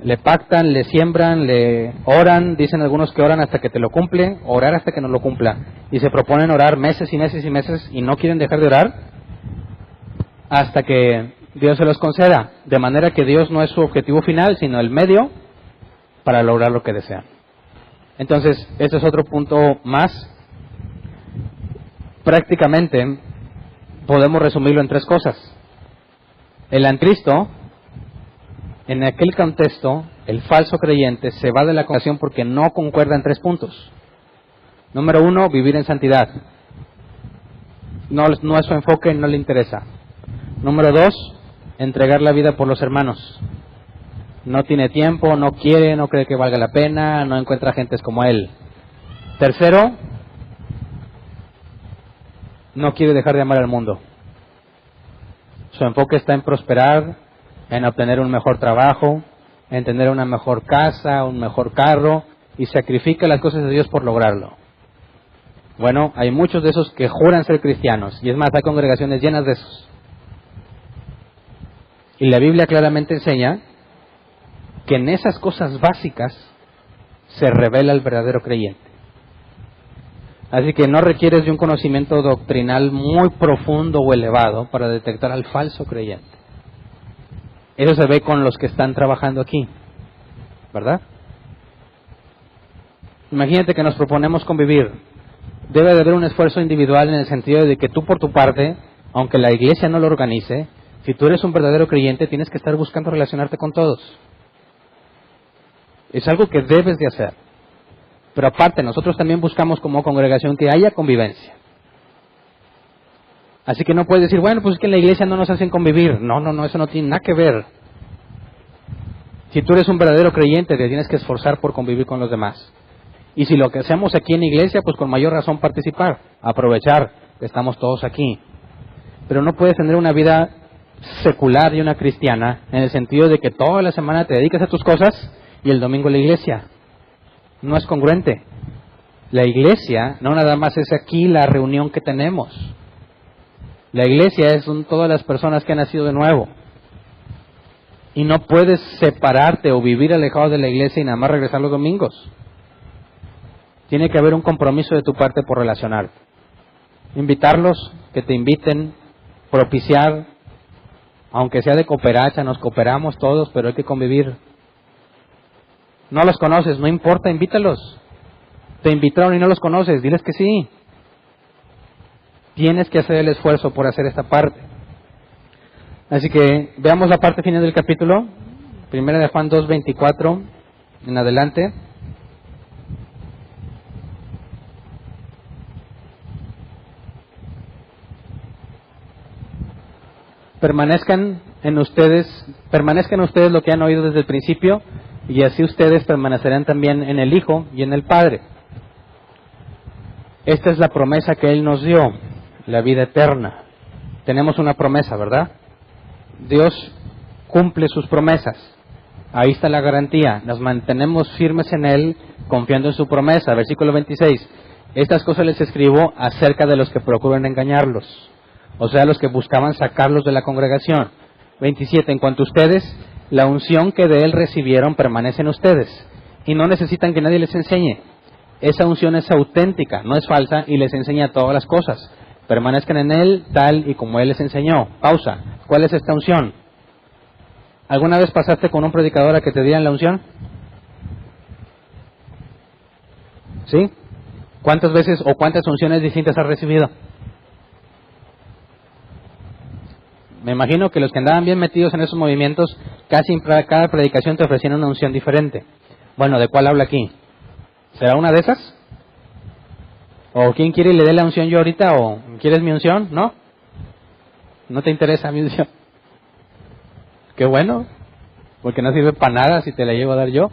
le pactan, le siembran, le oran, dicen algunos que oran hasta que te lo cumple, orar hasta que no lo cumpla, y se proponen orar meses y meses y meses y no quieren dejar de orar hasta que Dios se los conceda, de manera que Dios no es su objetivo final, sino el medio para lograr lo que desean. Entonces, este es otro punto más. Prácticamente podemos resumirlo en tres cosas. El anticristo, en aquel contexto, el falso creyente se va de la congregación porque no concuerda en tres puntos. Número uno, vivir en santidad. No es su enfoque, no le interesa. Número dos, entregar la vida por los hermanos. No tiene tiempo, no quiere, no cree que valga la pena, no encuentra gentes como él. Tercero, no quiere dejar de amar al mundo. Su enfoque está en prosperar, en obtener un mejor trabajo, en tener una mejor casa, un mejor carro, y sacrifica las cosas de Dios por lograrlo. Bueno, hay muchos de esos que juran ser cristianos, y es más, hay congregaciones llenas de esos. Y la Biblia claramente enseña que en esas cosas básicas se revela el verdadero creyente. Así que no requieres de un conocimiento doctrinal muy profundo o elevado para detectar al falso creyente. Eso se ve con los que están trabajando aquí, ¿verdad? Imagínate que nos proponemos convivir. Debe de haber un esfuerzo individual en el sentido de que tú por tu parte, aunque la iglesia no lo organice, si tú eres un verdadero creyente, tienes que estar buscando relacionarte con todos. Es algo que debes de hacer. Pero aparte, nosotros también buscamos como congregación que haya convivencia. Así que no puedes decir, bueno, pues es que en la iglesia no nos hacen convivir. No, eso no tiene nada que ver. Si tú eres un verdadero creyente, te tienes que esforzar por convivir con los demás. Y si lo que hacemos aquí en la iglesia, pues con mayor razón participar, aprovechar que estamos todos aquí. Pero no puedes tener una vida secular y una cristiana en el sentido de que toda la semana te dedicas a tus cosas y el domingo a la iglesia. No es congruente. La iglesia no nada más es aquí la reunión que tenemos. La iglesia son todas las personas que han nacido de nuevo. Y no puedes separarte o vivir alejado de la iglesia y nada más regresar los domingos. Tiene que haber un compromiso de tu parte por relacionar. Invitarlos, que te inviten, propiciar, aunque sea de cooperacha, nos cooperamos todos, pero hay que convivir. No los conoces, no importa, invítalos. Te invitaron y no los conoces, diles que sí. Tienes que hacer el esfuerzo por hacer esta parte. Así que veamos la parte final del capítulo, 1 de Juan 2:24 en adelante. Permanezcan ustedes lo que han oído desde el principio, y así ustedes permanecerán también en el Hijo y en el Padre. Esta es la promesa que Él nos dio, la vida eterna. Tenemos una promesa, ¿verdad? Dios cumple sus promesas. Ahí está la garantía. Nos mantenemos firmes en Él, confiando en su promesa. Versículo 26. Estas cosas les escribo acerca de los que procuran engañarlos. O sea, los que buscaban sacarlos de la congregación. 27. En cuanto a ustedes, la unción que de Él recibieron permanece en ustedes. Y no necesitan que nadie les enseñe. Esa unción es auténtica, no es falsa, y les enseña todas las cosas. Permanezcan en Él tal y como Él les enseñó. Pausa. ¿Cuál es esta unción? ¿Alguna vez pasaste con un predicador a que te dieran la unción? ¿Sí? ¿Cuántas veces o cuántas unciones distintas has recibido? Me imagino que los que andaban bien metidos en esos movimientos, casi en cada predicación te ofrecían una unción diferente. Bueno, ¿de cuál habla aquí? ¿Será una de esas? ¿O quién quiere y le dé la unción yo ahorita? ¿O quieres mi unción? ¿No? ¿No te interesa mi unción? Qué bueno, porque no sirve para nada si te la llevo a dar yo.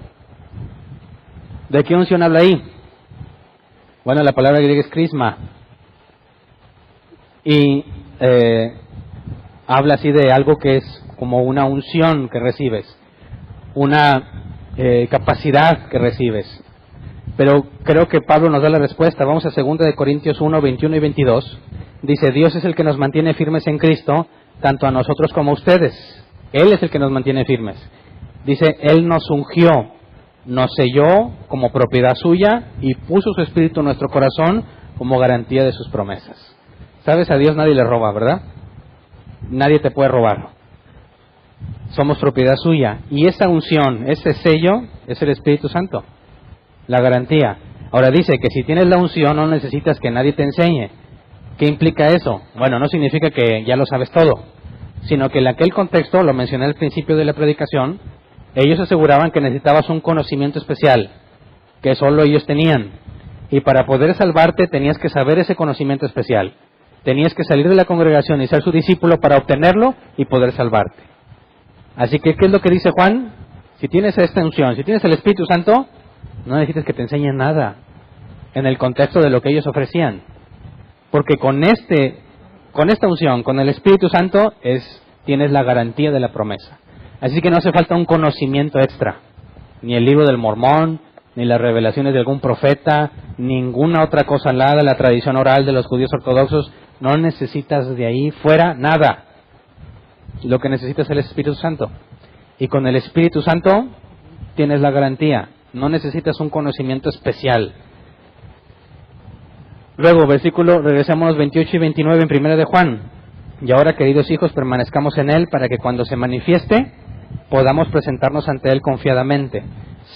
¿De qué unción habla ahí? Bueno, la palabra griega es crisma. Y habla así de algo que es como una unción que recibes, una capacidad que recibes. Pero creo que Pablo nos da la respuesta. Vamos a 2 de Corintios 1, 21 y 22. Dice, Dios es el que nos mantiene firmes en Cristo, tanto a nosotros como a ustedes. Él es el que nos mantiene firmes. Dice, Él nos ungió, nos selló como propiedad suya y puso su Espíritu en nuestro corazón como garantía de sus promesas. ¿Sabes? A Dios nadie le roba, ¿verdad? Nadie te puede robar. Somos propiedad suya. Y esa unción, ese sello, es el Espíritu Santo. La garantía. Ahora dice que si tienes la unción no necesitas que nadie te enseñe. ¿Qué implica eso? Bueno, no significa que ya lo sabes todo, sino que en aquel contexto, lo mencioné al principio de la predicación, ellos aseguraban que necesitabas un conocimiento especial, que solo ellos tenían. Y para poder salvarte tenías que saber ese conocimiento especial. Tenías que salir de la congregación y ser su discípulo para obtenerlo y poder salvarte. Así que, ¿qué es lo que dice Juan? Si tienes esta unción, si tienes el Espíritu Santo, no necesitas que te enseñen nada en el contexto de lo que ellos ofrecían. Porque con esta unción, con el Espíritu Santo, tienes la garantía de la promesa. Así que no hace falta un conocimiento extra. Ni el libro del Mormón, ni las revelaciones de algún profeta, ninguna otra cosa al lado de la tradición oral de los judíos ortodoxos. No necesitas de ahí fuera nada. Lo que necesitas es el Espíritu Santo. Y con el Espíritu Santo tienes la garantía. No necesitas un conocimiento especial. Luego, regresamos 28 y 29 en Primera de Juan. Y ahora, queridos hijos, permanezcamos en Él para que cuando se manifieste podamos presentarnos ante Él confiadamente,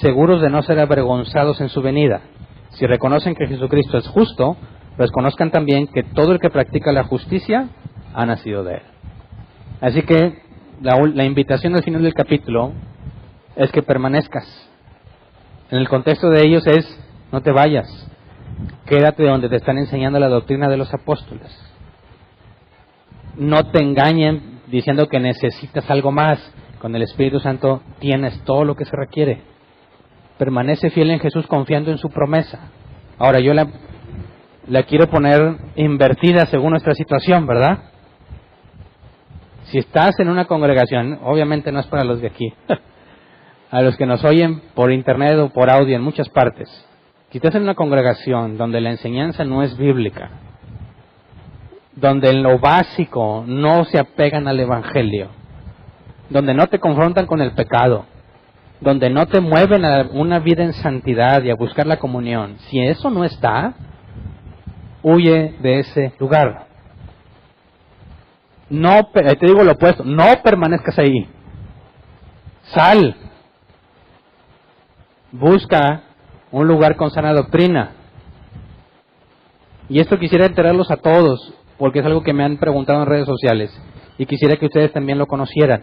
seguros de no ser avergonzados en su venida. Si reconocen que Jesucristo es justo, pues conozcan también que todo el que practica la justicia ha nacido de Él. Así que la invitación al final del capítulo es que permanezcas. En el contexto de ellos es, no te vayas, quédate donde te están enseñando la doctrina de los apóstoles. No te engañen diciendo que necesitas algo más. Con el Espíritu Santo tienes todo lo que se requiere. Permanece fiel en Jesús confiando en su promesa. Ahora yo la quiero poner invertida según nuestra situación, ¿verdad? Si estás en una congregación, obviamente no es para los de aquí, a los que nos oyen por internet o por audio en muchas partes. Si estás en una congregación donde la enseñanza no es bíblica, donde en lo básico no se apegan al Evangelio, donde no te confrontan con el pecado, donde no te mueven a una vida en santidad y a buscar la comunión, si eso no está, huye de ese lugar. No, te digo lo opuesto, no permanezcas ahí. Sal. Busca un lugar con sana doctrina. Y esto quisiera enterarlos a todos, porque es algo que me han preguntado en redes sociales, y quisiera que ustedes también lo conocieran.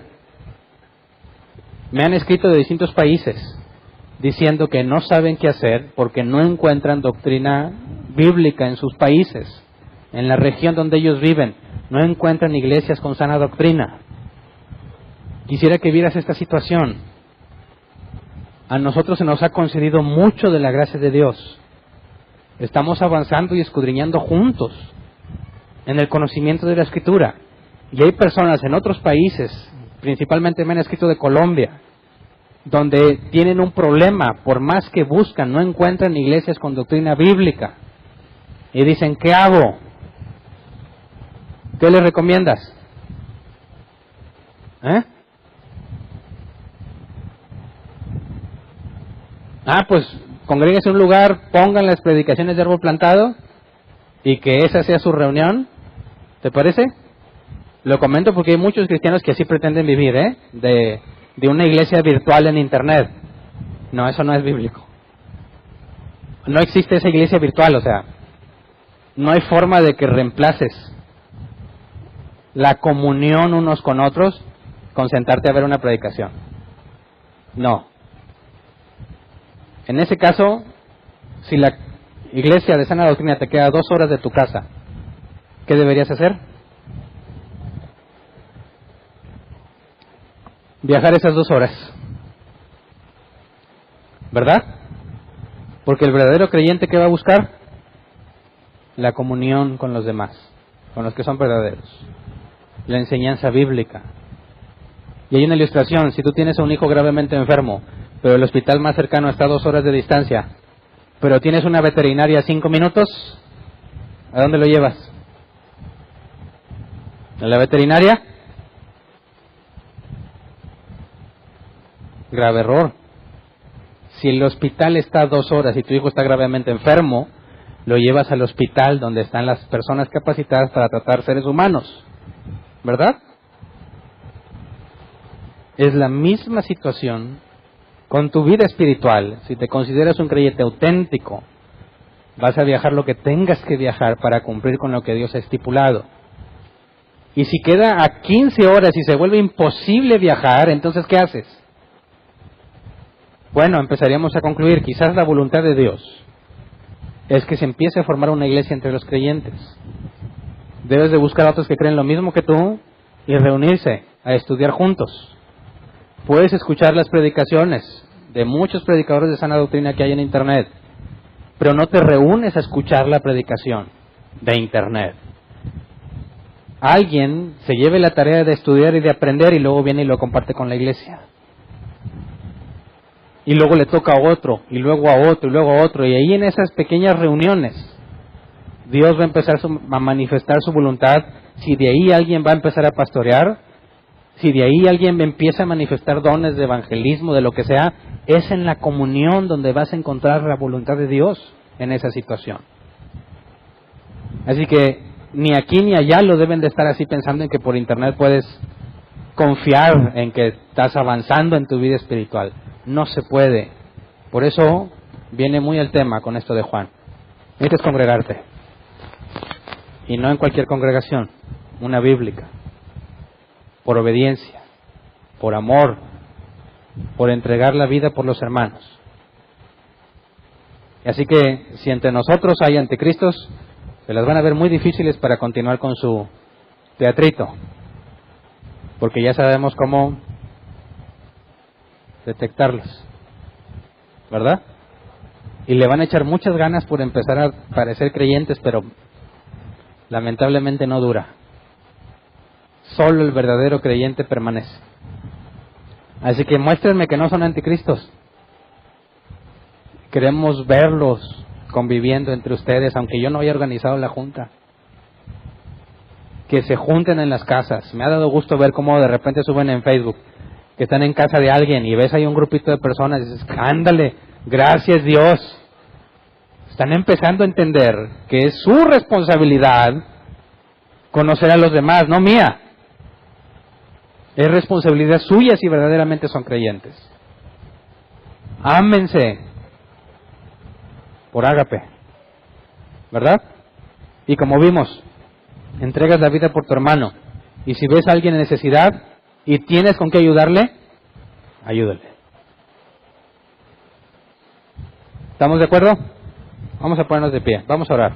Me han escrito de distintos países, diciendo que no saben qué hacer, porque no encuentran doctrina bíblica en sus países, en la región donde ellos viven, no encuentran iglesias con sana doctrina. Quisiera que vieras esta situación. A nosotros se nos ha concedido mucho de la gracia de Dios. Estamos avanzando y escudriñando juntos en el conocimiento de la Escritura. Y hay personas en otros países, principalmente me han escrito de Colombia, donde tienen un problema, por más que buscan, no encuentran iglesias con doctrina bíblica. Y dicen, ¿qué hago? ¿Qué les recomiendas? Pues congréguense en un lugar, pongan las predicaciones de árbol plantado y que esa sea su reunión. ¿Te parece? Lo comento porque hay muchos cristianos que así pretenden vivir, de una iglesia virtual en internet. No, eso no es bíblico. No existe esa iglesia virtual, o sea, no hay forma de que reemplaces la comunión unos con otros con sentarte a ver una predicación. No. En ese caso, si la iglesia de sana doctrina te queda 2 horas de tu casa, ¿qué deberías hacer? Viajar esas 2 horas. ¿Verdad? Porque el verdadero creyente, ¿qué va a buscar? La comunión con los demás, con los que son verdaderos. La enseñanza bíblica. Y hay una ilustración, si tú tienes a un hijo gravemente enfermo, pero el hospital más cercano está a 2 horas de distancia, pero tienes una veterinaria a 5 minutos, ¿a dónde lo llevas? ¿A la veterinaria? Grave error. Si el hospital está 2 horas y tu hijo está gravemente enfermo, lo llevas al hospital donde están las personas capacitadas para tratar seres humanos, ¿verdad? Es la misma situación con tu vida espiritual. Si te consideras un creyente auténtico, vas a viajar lo que tengas que viajar para cumplir con lo que Dios ha estipulado. Y si queda a 15 horas y se vuelve imposible viajar, entonces ¿qué haces? Bueno, empezaríamos a concluir, quizás la voluntad de Dios es que se empiece a formar una iglesia entre los creyentes. Debes de buscar a otros que creen lo mismo que tú y reunirse a estudiar juntos. Puedes escuchar las predicaciones de muchos predicadores de sana doctrina que hay en Internet, pero no te reúnes a escuchar la predicación de Internet. Alguien se lleve la tarea de estudiar y de aprender y luego viene y lo comparte con la iglesia. Y luego le toca a otro, y luego a otro, y luego a otro. Y ahí en esas pequeñas reuniones, Dios va a empezar a manifestar su voluntad. Si de ahí alguien va a empezar a pastorear, si de ahí alguien empieza a manifestar dones de evangelismo, de lo que sea, es en la comunión donde vas a encontrar la voluntad de Dios en esa situación. Así que ni aquí ni allá lo deben de estar así pensando en que por internet puedes confiar en que estás avanzando en tu vida espiritual. No se puede. Por eso viene muy el tema con esto de Juan. Necesitas congregarte. Y no en cualquier congregación, una bíblica. Por obediencia, por amor, por entregar la vida por los hermanos. Así que si entre nosotros hay anticristos, se las van a ver muy difíciles para continuar con su teatrito, porque ya sabemos cómo detectarlos, ¿verdad? Y le van a echar muchas ganas por empezar a parecer creyentes, pero lamentablemente no dura. Solo el verdadero creyente permanece. Así que muéstrenme que no son anticristos. Queremos verlos conviviendo entre ustedes, aunque yo no haya organizado la junta. Que se junten en las casas. Me ha dado gusto ver cómo de repente suben en Facebook que están en casa de alguien y ves ahí un grupito de personas y dices, ándale, gracias Dios. Están empezando a entender que es su responsabilidad conocer a los demás, no mía. Es responsabilidad suya si verdaderamente son creyentes. Ámense por ágape, ¿verdad? Y como vimos, entregas la vida por tu hermano. Y si ves a alguien en necesidad y tienes con qué ayudarle, ayúdale. ¿Estamos de acuerdo? Vamos a ponernos de pie, vamos a orar.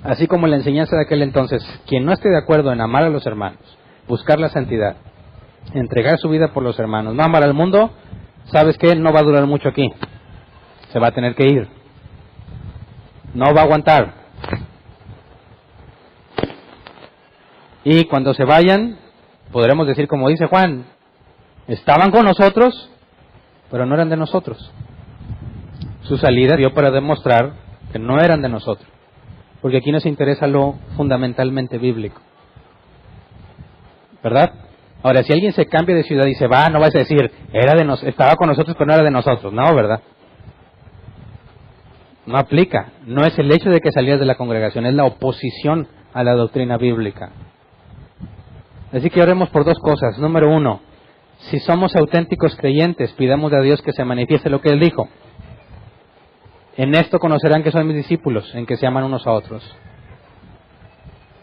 Así como la enseñanza de aquel entonces, quien no esté de acuerdo en amar a los hermanos, buscar la santidad, entregar su vida por los hermanos, no amar al mundo, ¿sabes qué? No va a durar mucho aquí. Se va a tener que ir. No va a aguantar. Y cuando se vayan, podremos decir como dice Juan, estaban con nosotros, pero no eran de nosotros. Su salida dio para demostrar que no eran de nosotros. Porque aquí nos interesa lo fundamentalmente bíblico, ¿verdad? Ahora, si alguien se cambia de ciudad y se va, no vas a decir, estaba con nosotros pero no era de nosotros, no, ¿verdad? No aplica, no es el hecho de que salías de la congregación, es la oposición a la doctrina bíblica. Así que oremos por 2 cosas. Número 1, si somos auténticos creyentes, pidamos a Dios que se manifieste lo que Él dijo. En esto conocerán que son mis discípulos, en que se aman unos a otros.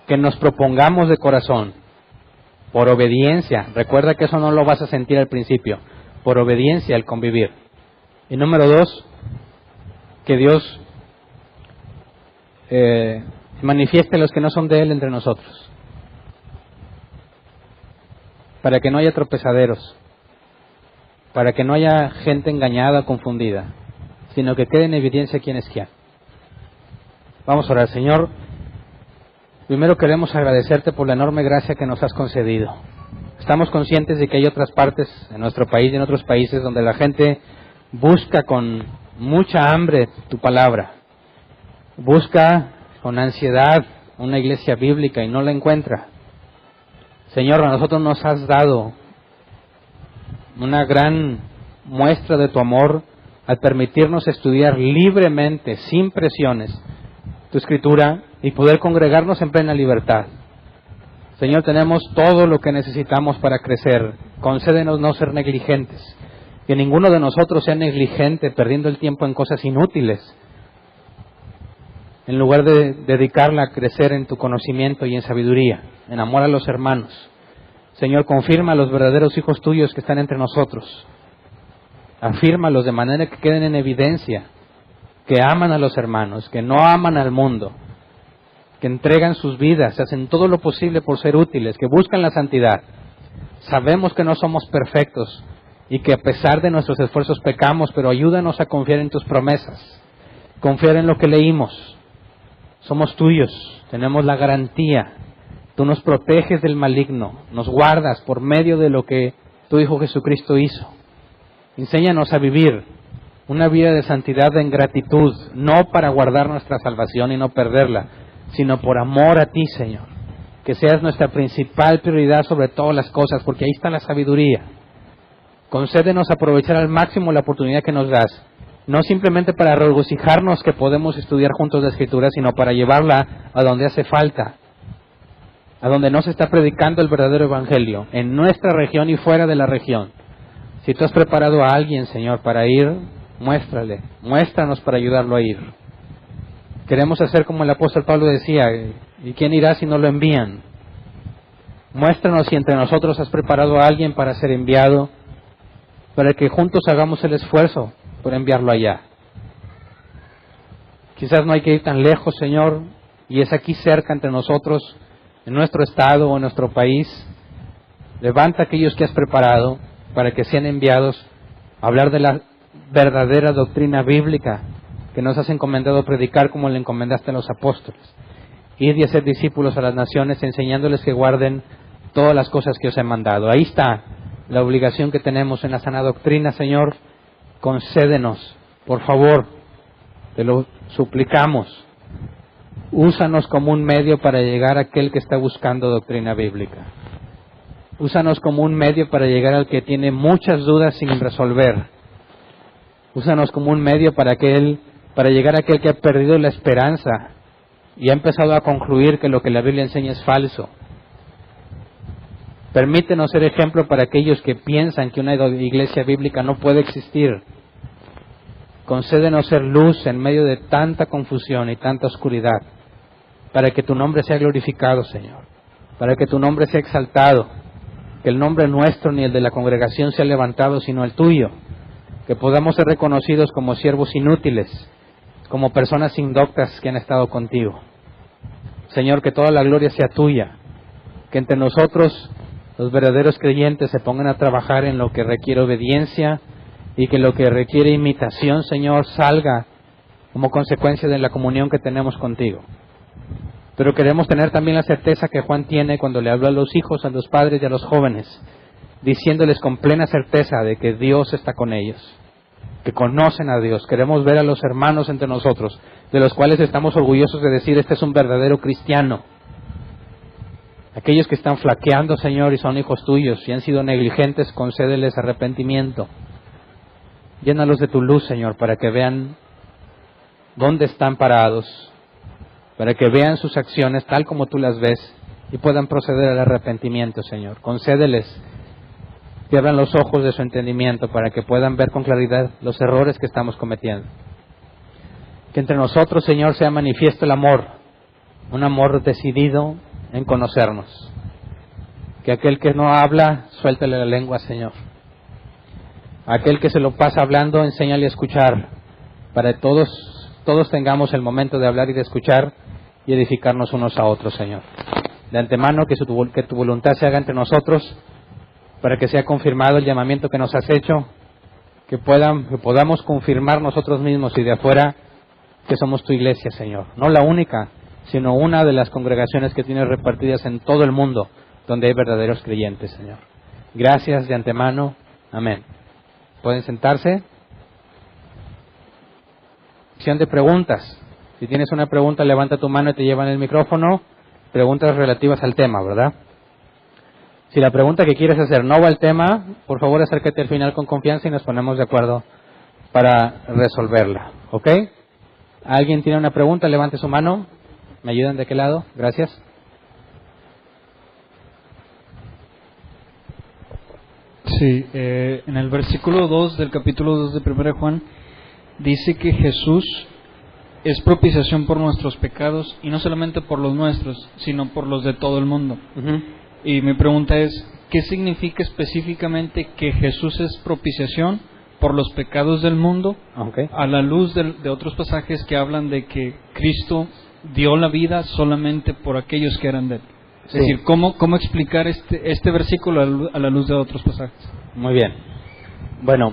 Que nos propongamos de corazón, por obediencia, recuerda que eso no lo vas a sentir al principio, por obediencia al convivir. Y número 2, que Dios manifieste a los que no son de Él entre nosotros. Para que no haya tropezaderos, para que no haya gente engañada o confundida, sino que quede en evidencia quién es quién. Vamos a orar. Señor, primero queremos agradecerte por la enorme gracia que nos has concedido. Estamos conscientes de que hay otras partes en nuestro país y en otros países donde la gente busca con mucha hambre tu palabra, busca con ansiedad una iglesia bíblica y no la encuentra. Señor, a nosotros nos has dado una gran muestra de tu amor al permitirnos estudiar libremente, sin presiones, tu Escritura y poder congregarnos en plena libertad. Señor, tenemos todo lo que necesitamos para crecer. Concédenos no ser negligentes, que ninguno de nosotros sea negligente perdiendo el tiempo en cosas inútiles, en lugar de dedicarla a crecer en tu conocimiento y en sabiduría, en amor a los hermanos. Señor, confirma a los verdaderos hijos tuyos que están entre nosotros. Afírmalos de manera que queden en evidencia, que aman a los hermanos, que no aman al mundo, que entregan sus vidas, hacen todo lo posible por ser útiles, que buscan la santidad. Sabemos que no somos perfectos y que a pesar de nuestros esfuerzos pecamos, pero ayúdanos a confiar en tus promesas, confiar en lo que leímos. Somos tuyos, tenemos la garantía. Tú nos proteges del maligno, nos guardas por medio de lo que tu Hijo Jesucristo hizo. Enséñanos a vivir una vida de santidad en gratitud, no para guardar nuestra salvación y no perderla, sino por amor a ti, Señor. Que seas nuestra principal prioridad sobre todas las cosas, porque ahí está la sabiduría. Concédenos aprovechar al máximo la oportunidad que nos das, no simplemente para regocijarnos que podemos estudiar juntos la Escritura, sino para llevarla a donde hace falta, a donde no se está predicando el verdadero Evangelio, en nuestra región y fuera de la región. Si tú has preparado a alguien, Señor, para ir, muéstranos para ayudarlo a ir. Queremos hacer como el apóstol Pablo decía, ¿y quién irá si no lo envían? Muéstranos si entre nosotros has preparado a alguien para ser enviado, para que juntos hagamos el esfuerzo por enviarlo allá. Quizás no hay que ir tan lejos, Señor, y es aquí cerca entre nosotros, en nuestro estado o en nuestro país. Levanta a aquellos que has preparado para que sean enviados a hablar de la verdadera doctrina bíblica que nos has encomendado predicar como le encomendaste a los apóstoles. Ir y hacer discípulos a las naciones, enseñándoles que guarden todas las cosas que os he mandado. Ahí está la obligación que tenemos en la sana doctrina, Señor. Concédenos, por favor, te lo suplicamos. Úsanos como un medio para llegar a aquel que está buscando doctrina bíblica. Úsanos como un medio para llegar al que tiene muchas dudas sin resolver. Úsanos como un medio para llegar a aquel que ha perdido la esperanza y ha empezado a concluir que lo que la Biblia enseña es falso. Permítenos ser ejemplo para aquellos que piensan que una iglesia bíblica no puede existir. Concédenos ser luz en medio de tanta confusión y tanta oscuridad, para que tu nombre sea glorificado, Señor, para que tu nombre sea exaltado, que el nombre nuestro ni el de la congregación sea levantado, sino el tuyo, que podamos ser reconocidos como siervos inútiles, como personas indoctas que han estado contigo. Señor, que toda la gloria sea tuya, que entre nosotros los verdaderos creyentes se pongan a trabajar en lo que requiere obediencia y que lo que requiere imitación, Señor, salga como consecuencia de la comunión que tenemos contigo. Pero queremos tener también la certeza que Juan tiene cuando le habla a los hijos, a los padres y a los jóvenes, diciéndoles con plena certeza de que Dios está con ellos, que conocen a Dios. Queremos ver a los hermanos entre nosotros, de los cuales estamos orgullosos de decir, este es un verdadero cristiano. Aquellos que están flaqueando, Señor, y son hijos tuyos y han sido negligentes, concédeles arrepentimiento. Llénalos de tu luz, Señor, para que vean dónde están parados, para que vean sus acciones tal como tú las ves y puedan proceder al arrepentimiento, Señor. Concédeles que abran los ojos de su entendimiento para que puedan ver con claridad los errores que estamos cometiendo. Que entre nosotros, Señor, sea manifiesto el amor, un amor decidido en conocernos. Que aquel que no habla, suéltale la lengua, Señor. Aquel que se lo pasa hablando, enséñale a escuchar, para que todos tengamos el momento de hablar y de escuchar y edificarnos unos a otros, Señor. De antemano, que tu voluntad se haga entre nosotros, para que sea confirmado el llamamiento que nos has hecho, que podamos confirmar nosotros mismos y de afuera que somos tu iglesia, Señor. No la única, sino una de las congregaciones que tienes repartidas en todo el mundo, donde hay verdaderos creyentes, Señor. Gracias de antemano. Amén. ¿Pueden sentarse? Sección de preguntas. Si tienes una pregunta, levanta tu mano y te llevan el micrófono. Preguntas relativas al tema, ¿verdad? Si la pregunta que quieres hacer no va al tema, por favor acércate al final con confianza y nos ponemos de acuerdo para resolverla, ¿ok? ¿Alguien tiene una pregunta? Levante su mano. ¿Me ayudan de qué lado? Gracias. Sí, en el versículo 2 del capítulo 2 de 1 Juan dice que Jesús es propiciación por nuestros pecados, y no solamente por los nuestros, sino por los de todo el mundo. Uh-huh. Y mi pregunta es, ¿qué significa específicamente que Jesús es propiciación por los pecados del mundo, Okay. a la luz de otros pasajes que hablan de que Cristo dio la vida solamente por aquellos que eran de él? Es Sí. decir, ¿cómo explicar este versículo a la luz de otros pasajes? Muy bien. Bueno,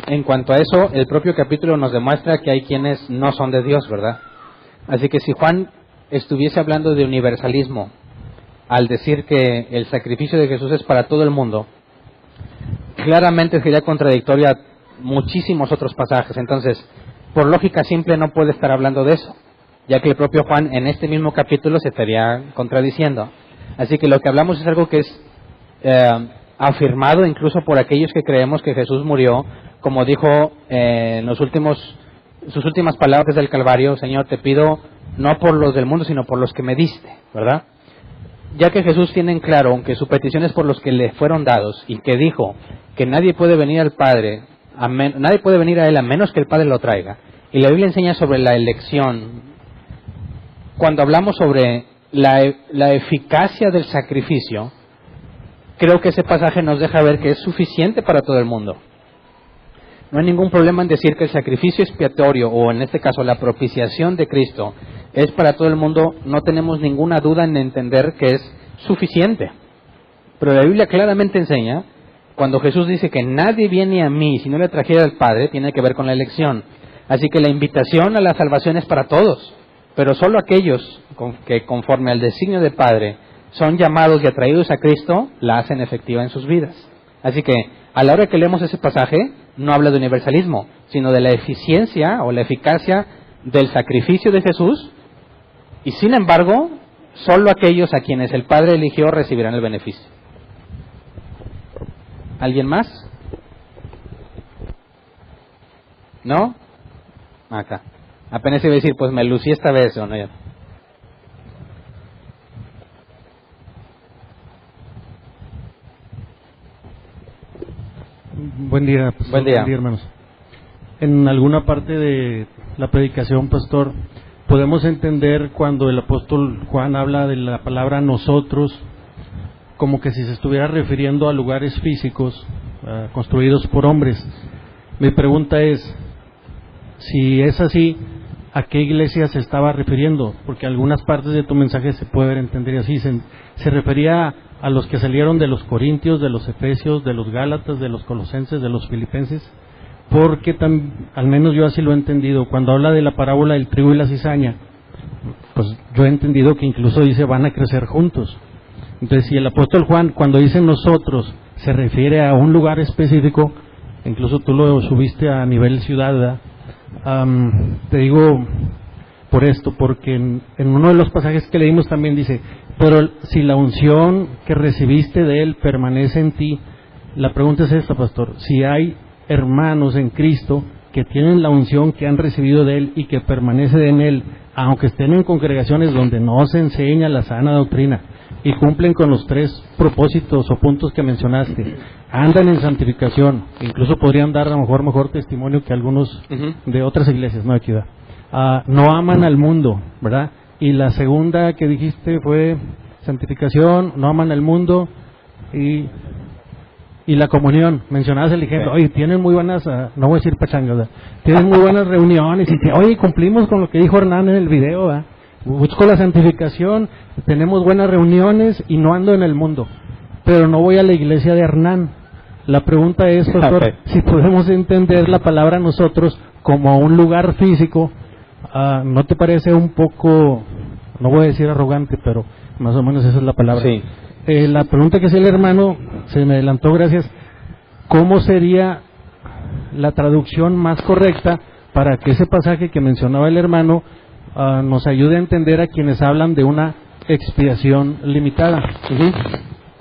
en cuanto a eso, el propio capítulo nos demuestra que hay quienes no son de Dios, ¿verdad? Así que si Juan estuviese hablando de universalismo al decir que el sacrificio de Jesús es para todo el mundo, claramente sería contradictoria muchísimos otros pasajes. Entonces, por lógica simple no puede estar hablando de eso, ya que el propio Juan en este mismo capítulo se estaría contradiciendo. Así que lo que hablamos es algo que es afirmado incluso por aquellos que creemos que Jesús murió, como dijo en sus últimas palabras del Calvario: Señor, te pido no por los del mundo, sino por los que me diste, ¿verdad? Ya que Jesús tiene en claro, aunque su petición es por los que le fueron dados, y que dijo que nadie puede venir al Padre, nadie puede venir a Él a menos que el Padre lo traiga, y la Biblia enseña sobre la elección. Cuando hablamos sobre la eficacia del sacrificio, creo que ese pasaje nos deja ver que es suficiente para todo el mundo. No hay ningún problema en decir que el sacrificio expiatorio, o en este caso la propiciación de Cristo, es para todo el mundo. No tenemos ninguna duda en entender que es suficiente. Pero la Biblia claramente enseña, cuando Jesús dice que nadie viene a mí si no le trajera al Padre, tiene que ver con la elección. Así que la invitación a la salvación es para todos, pero solo aquellos que conforme al designio del Padre son llamados y atraídos a Cristo, la hacen efectiva en sus vidas. Así que a la hora que leemos ese pasaje, no habla de universalismo, sino de la eficiencia o la eficacia del sacrificio de Jesús, y sin embargo, solo aquellos a quienes el Padre eligió recibirán el beneficio. ¿Alguien más? ¿No? Acá. Apenas iba a decir, pues me lucí esta vez, ¿o no? Ya. Buen día, pastor. Buen día, Hermanos. En alguna parte de la predicación, pastor, podemos entender cuando el apóstol Juan habla de la palabra nosotros, como que si se estuviera refiriendo a lugares físicos construidos por hombres. Mi pregunta es, si es así, ¿a qué iglesia se estaba refiriendo? Porque algunas partes de tu mensaje se puede entender así. Se refería a los que salieron de los Corintios, de los Efesios, de los Gálatas, de los Colosenses, de los Filipenses, porque al menos yo así lo he entendido. Cuando habla de la parábola del trigo y la cizaña, pues yo he entendido que incluso dice van a crecer juntos. Entonces, si el apóstol Juan, cuando dice nosotros, se refiere a un lugar específico, incluso tú lo subiste a nivel ciudad, ¿verdad? Te digo por esto, porque en uno de los pasajes que leímos también dice, pero si la unción que recibiste de Él permanece en ti. La pregunta es esta, pastor: si hay hermanos en Cristo que tienen la unción que han recibido de Él y que permanece en Él, aunque estén en congregaciones donde no se enseña la sana doctrina y cumplen con los 3 propósitos o puntos que mencionaste, andan en santificación, incluso podrían dar a lo mejor testimonio que algunos de otras iglesias, no aquí, no aman al mundo, ¿verdad? Y la segunda que dijiste fue santificación, no aman al mundo, y la comunión. Mencionabas el ejemplo, oye, tienen muy buenas, no voy a decir pachangas, ¿verdad? Tienen muy buenas reuniones, y oye, cumplimos con lo que dijo Hernán en el video, ¿verdad? Busco la santificación, tenemos buenas reuniones y no ando en el mundo, pero no voy a la iglesia de Hernán. La pregunta es, pastor, si podemos entender la palabra nosotros como un lugar físico. ¿No te parece un poco, no voy a decir arrogante, pero más o menos esa es la palabra? Sí. La pregunta que hacía el hermano, se me adelantó, gracias. ¿Cómo sería la traducción más correcta para que ese pasaje que mencionaba el hermano nos ayude a entender a quienes hablan de una expiación limitada.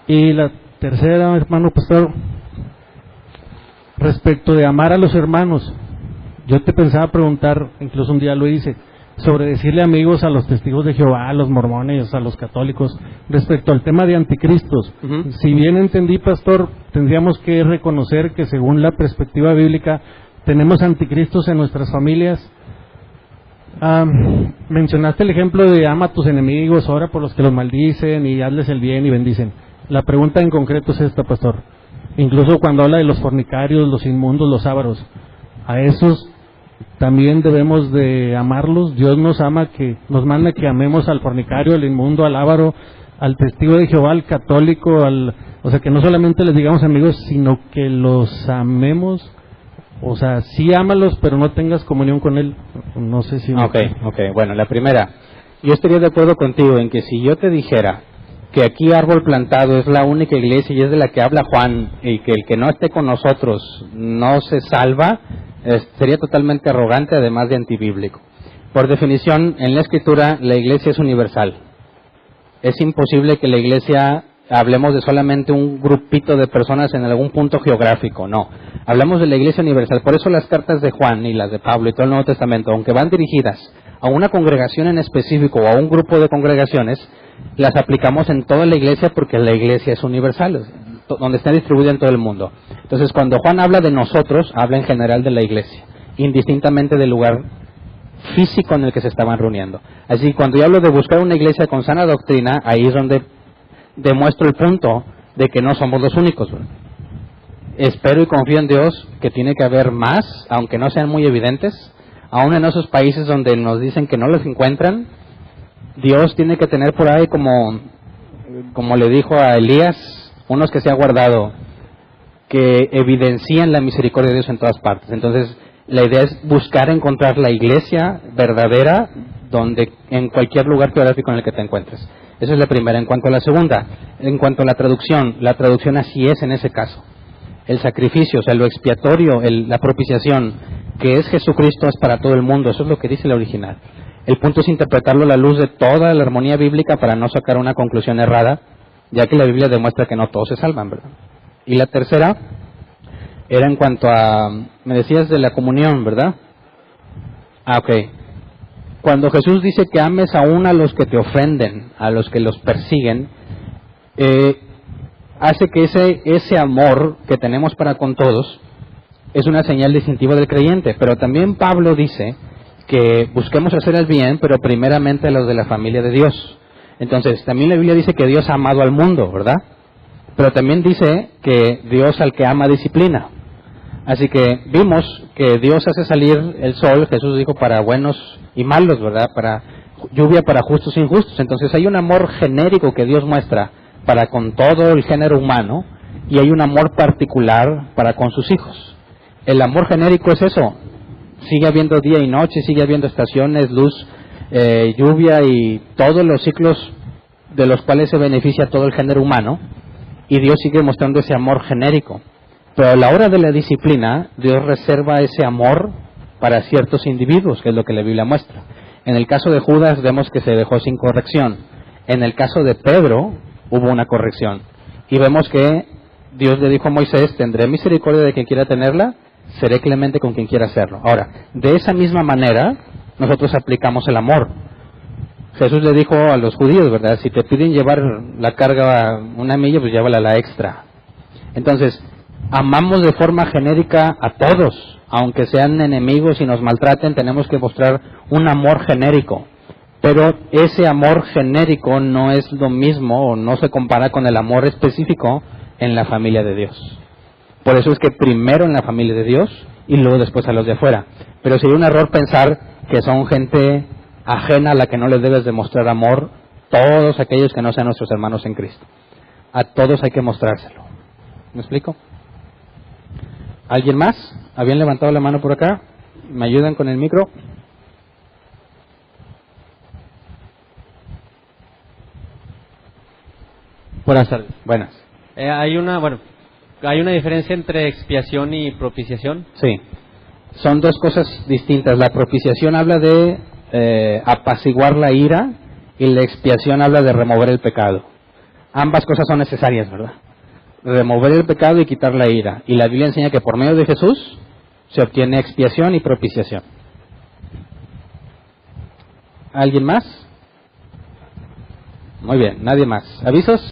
Y la tercera, hermano pastor, respecto de amar a los hermanos, yo te pensaba preguntar, incluso un día lo hice, sobre decirle amigos a los testigos de Jehová, a los mormones, a los católicos, respecto al tema de anticristos. Si bien entendí, pastor, tendríamos que reconocer que según la perspectiva bíblica tenemos anticristos en nuestras familias. Mencionaste el ejemplo de ama a tus enemigos, ora por los que los maldicen y hazles el bien y bendicen. La pregunta en concreto es esta, pastor. Incluso cuando habla de los fornicarios, los inmundos, los ávaros, a esos también debemos de amarlos. Dios nos manda que amemos al fornicario, al inmundo, al ávaro, al testigo de Jehová, al católico, o sea, que no solamente les digamos amigos, sino que los amemos. O sea, sí ámalos, pero no tengas comunión con él. No sé si... Ok. Bueno, la primera, yo estaría de acuerdo contigo en que si yo te dijera que aquí Árbol Plantado es la única iglesia y es de la que habla Juan, y que el que no esté con nosotros no se salva, sería totalmente arrogante, además de antibíblico. Por definición, en la Escritura, la iglesia es universal. Es imposible que la iglesia hablemos de solamente un grupito de personas en algún punto geográfico, no. Hablamos de la iglesia universal. Por eso las cartas de Juan y las de Pablo y todo el Nuevo Testamento, aunque van dirigidas a una congregación en específico o a un grupo de congregaciones, las aplicamos en toda la iglesia porque la iglesia es universal, donde está distribuida en todo el mundo. Entonces, cuando Juan habla de nosotros, habla en general de la iglesia, indistintamente del lugar físico en el que se estaban reuniendo. Así, cuando yo hablo de buscar una iglesia con sana doctrina, ahí es donde demuestro el punto de que no somos los únicos. Espero y confío en Dios que tiene que haber más, aunque no sean muy evidentes, aún en esos países donde nos dicen que no los encuentran. Dios tiene que tener por ahí, como le dijo a Elías, unos que se ha guardado, que evidencian la misericordia de Dios en todas partes. Entonces, la idea es buscar encontrar la iglesia verdadera en cualquier lugar geográfico en el que te encuentres. Esa es la primera. En cuanto a la segunda, en cuanto a la traducción así es en ese caso. El sacrificio, o sea, lo expiatorio, la propiciación, que es Jesucristo, es para todo el mundo. Eso es lo que dice el original. El punto es interpretarlo a la luz de toda la armonía bíblica para no sacar una conclusión errada, ya que la Biblia demuestra que no todos se salvan, ¿verdad? Y la tercera era en cuanto a, me decías de la comunión, ¿verdad? Ok. Cuando Jesús dice que ames aún a los que te ofenden, a los que los persiguen, hace que ese amor que tenemos para con todos es una señal distintiva del creyente. Pero también Pablo dice que busquemos hacer el bien, pero primeramente a los de la familia de Dios. Entonces, también la Biblia dice que Dios ha amado al mundo, ¿verdad? Pero también dice que Dios al que ama disciplina. Así que vimos que Dios hace salir el sol, Jesús dijo, para buenos y malos, ¿verdad? Para lluvia para justos e injustos. Entonces hay un amor genérico que Dios muestra para con todo el género humano, y hay un amor particular para con sus hijos. El amor genérico es eso. Sigue habiendo día y noche, sigue habiendo estaciones, luz, lluvia y todos los ciclos de los cuales se beneficia todo el género humano, y Dios sigue mostrando ese amor genérico. Pero a la hora de la disciplina, Dios reserva ese amor para ciertos individuos, que es lo que la Biblia muestra. En el caso de Judas vemos que se dejó sin corrección. En el caso de Pedro hubo una corrección. Y vemos que Dios le dijo a Moisés, tendré misericordia de quien quiera tenerla, seré clemente con quien quiera hacerlo. Ahora, de esa misma manera, nosotros aplicamos el amor. Jesús le dijo a los judíos, ¿verdad? Si te piden llevar la carga una milla, pues llévala la extra. Entonces, amamos de forma genérica a todos, aunque sean enemigos y nos maltraten, tenemos que mostrar un amor genérico. Pero ese amor genérico no es lo mismo, o no se compara con el amor específico en la familia de Dios. Por eso es que primero en la familia de Dios y luego después a los de afuera. Pero sería un error pensar que son gente ajena a la que no les debes demostrar amor, todos aquellos que no sean nuestros hermanos en Cristo. A todos hay que mostrárselo. ¿Me explico? ¿Alguien más? ¿Habían levantado la mano por acá? ¿Me ayudan con el micro? Buenas tardes. Buenas. Hay una diferencia entre expiación y propiciación. Sí. Son dos cosas distintas. La propiciación habla de apaciguar la ira y la expiación habla de remover el pecado. Ambas cosas son necesarias, ¿verdad? Remover el pecado y quitar la ira. Y la Biblia enseña que por medio de Jesús se obtiene expiación y propiciación. ¿Alguien más? Muy bien, nadie más. ¿Avisos?